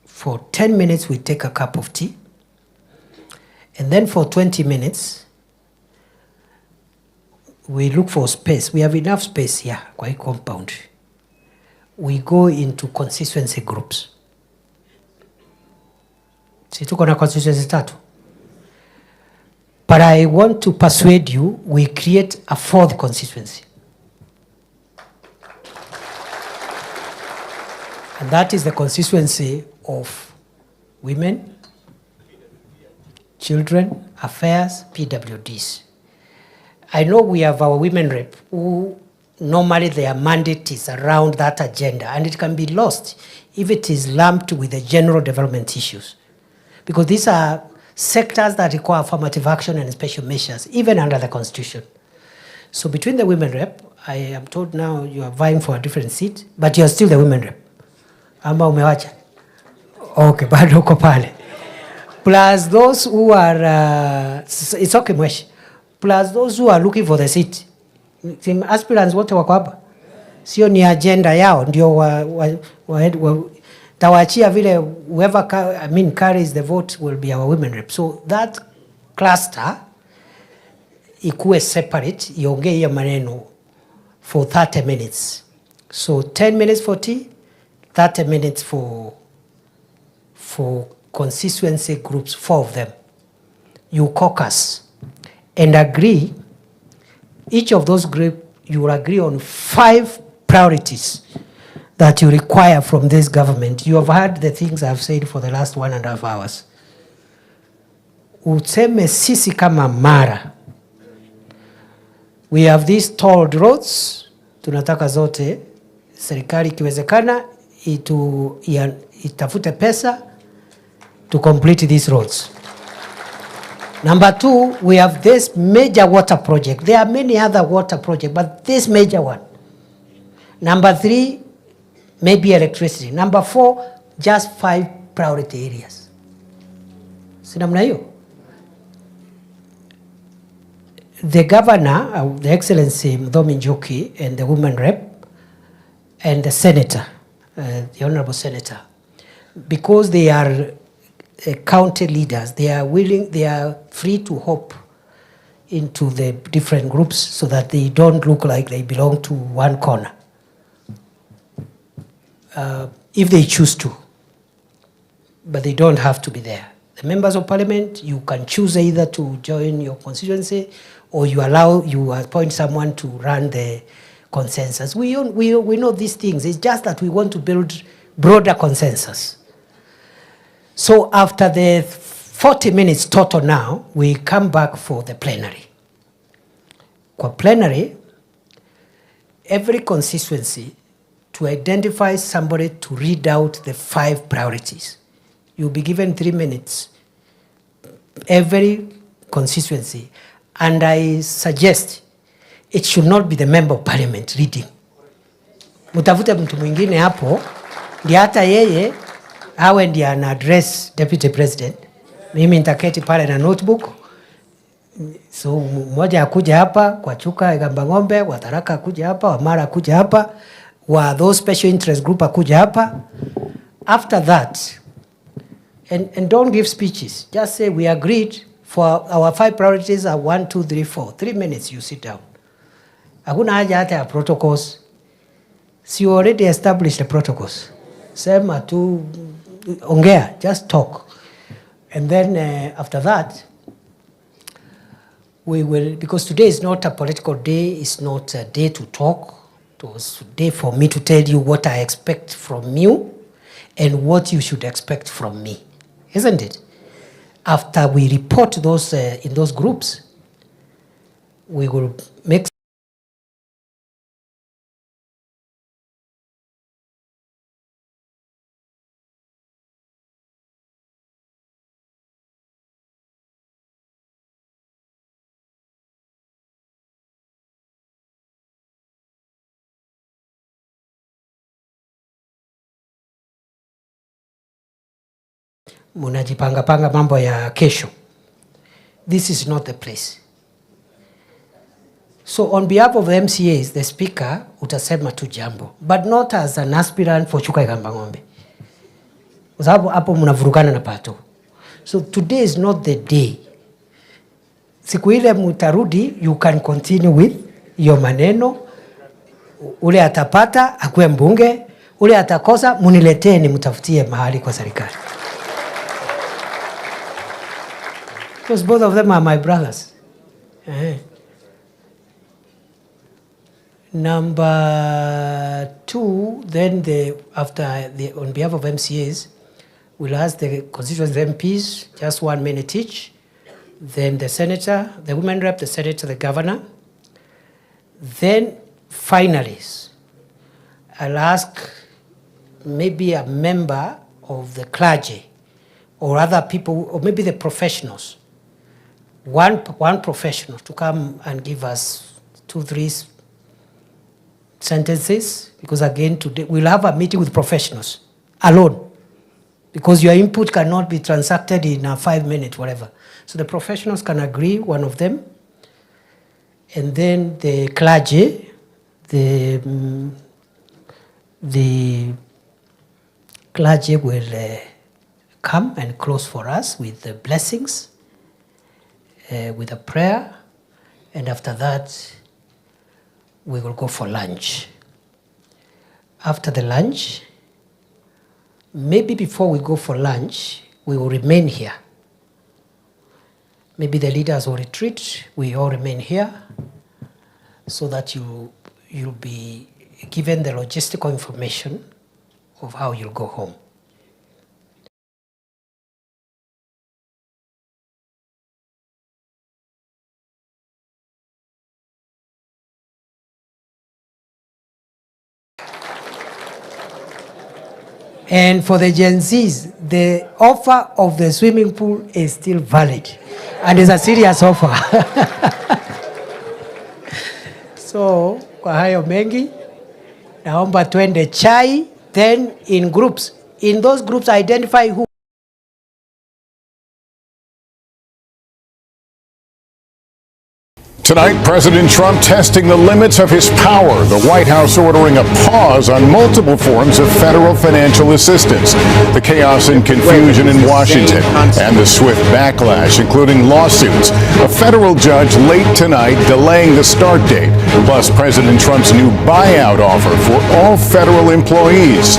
For 10 minutes, we take a cup of tea. And then for 20 minutes, we look for space. We have enough space here, kwa hii compound. We go into constituency groups. Si tuko na constituency tatu. But I want to persuade you, we create a fourth constituency. And that is the constituency of women, children, affairs, PWDs. I know we have our women rep who normally their mandate is around that agenda, and it can be lost if it is lumped with the general development issues. Because these are sectors that require affirmative action and special measures, even under the Constitution. So between the women rep, I am told now you are vying for a different seat, but you are still the women rep. Ama umewacha? Okay, bado uko pale. Plus those who are, it's okay mweshi. Plus those who are looking for the seat. Aspirants wote wako hapa. Sio ni agenda yao, ndio tawachia vile whoever carries the vote will be our women rep. So that cluster ikuwe separate, iongee hiyo maneno for 30 minutes. So 10 minutes for tea, 30 minutes for constituency groups, 4 of them. You caucus and agree, each of those groups, you will agree on 5 priorities that you require from this government. You have heard the things I've said for the last 1.5 hours. Useme sisi kama Mara, we have these tolled roads, tunataka zote, serikali ikiwezekana, itafute pesa to complete these roads. Number 2, we have this major water project. There are many other water projects, but this major one. Number 3, maybe electricity. Number 4, just 5 priority areas. Sinamna hiyo. The governor, the Excellency Mdhomi Njoki, and the women rep, and the senator, the honorable senator, because they are county leaders, they are free to hop into the different groups so that they don't look like they belong to one corner. If they choose to, but they don't have to be there. The members of parliament, you can choose either to join your constituency or you appoint someone to run the consensus. We know these things. It's just that we want to build broader consensus. So after the 40 minutes total now, we come back for the plenary. For plenary, every constituency to identify somebody to read out the 5 priorities. You'll be given 3 minutes, every constituency. And I suggest it should not be the member of parliament reading. Mutafute mtu mwingine hapo, ndiye hata yeye awe ndiye ana address deputy president. Mimi nitaketi pale na notebook. So mmoja akuja hapa kwa Chuka Gamba Ng'ombe, wa Tharaka akuja hapa, wa Mara akuja hapa, wa those special interest group akuja hapa. After that, And don't give speeches. Just say we agreed for our 5 priorities are 1, 2, 3, 4. 3 minutes you sit down. Hakuna haja hata ya protocols. So you already established the protocols. Sema tu ongea, just talk. And then after that, we will, because today is not a political day, it's not a day to talk. It was a day for me to tell you what I expect from you and what you should expect from me. Isn't it? After we report those in those groups, we will make munajipanga mambo ya kesho. This is not the place. So on behalf of the MCAs, the speaker utasema tu jambo, but not as an aspirant for Chuka Ikamba Ng'ombe. Kwa sababu hapo mnavurugana na pato. So today is not the day. Siku ile mutarudi, you can continue with your maneno. Ule atapata akuwe mbunge, ule atakosa muniletee ni mutafutie mahali kwa serikali. Because both of them are my brothers. Number 2, then on behalf of MCAs, we'll ask the constituency MPs, just 1 minute each. Then the senator, the women rep, the senator, the governor. Then finally, I'll ask maybe a member of the clergy or other people, or maybe the professionals. One professional to come and give us 2, 3 sentences, because again today we'll have a meeting with professionals alone, because your input cannot be transacted in a 5 minute whatever. So the professionals can agree, one of them, and then the clergy, the clergy will come and close for us with the blessings, with a prayer, and after that we will go for lunch. After the lunch, maybe before we go for lunch, we will remain here. Maybe the leaders will retreat, we all remain here, so that you'll be given the logistical information of how you'll go home. And for the Gen Zs, the offer of the swimming pool is still valid. And it's a serious offer. So, kwa hayo mengi, naomba twende chai, then in groups. In those groups, identify who. Tonight, President Trump testing the limits of his power. The White House ordering a pause on multiple forms of federal financial assistance. The chaos and confusion in Washington and the swift backlash, including lawsuits. A federal judge late tonight delaying the start date. Plus, President Trump's new buyout offer for all federal employees.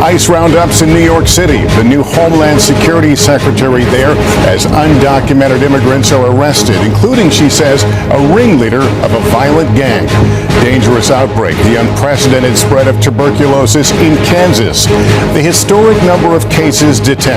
ICE roundups in New York City. The new Homeland Security Secretary there as undocumented immigrants are arrested, including, she says, a ringleader of a violent gang. Dangerous outbreak, the unprecedented spread of tuberculosis in Kansas. The historic number of cases detected.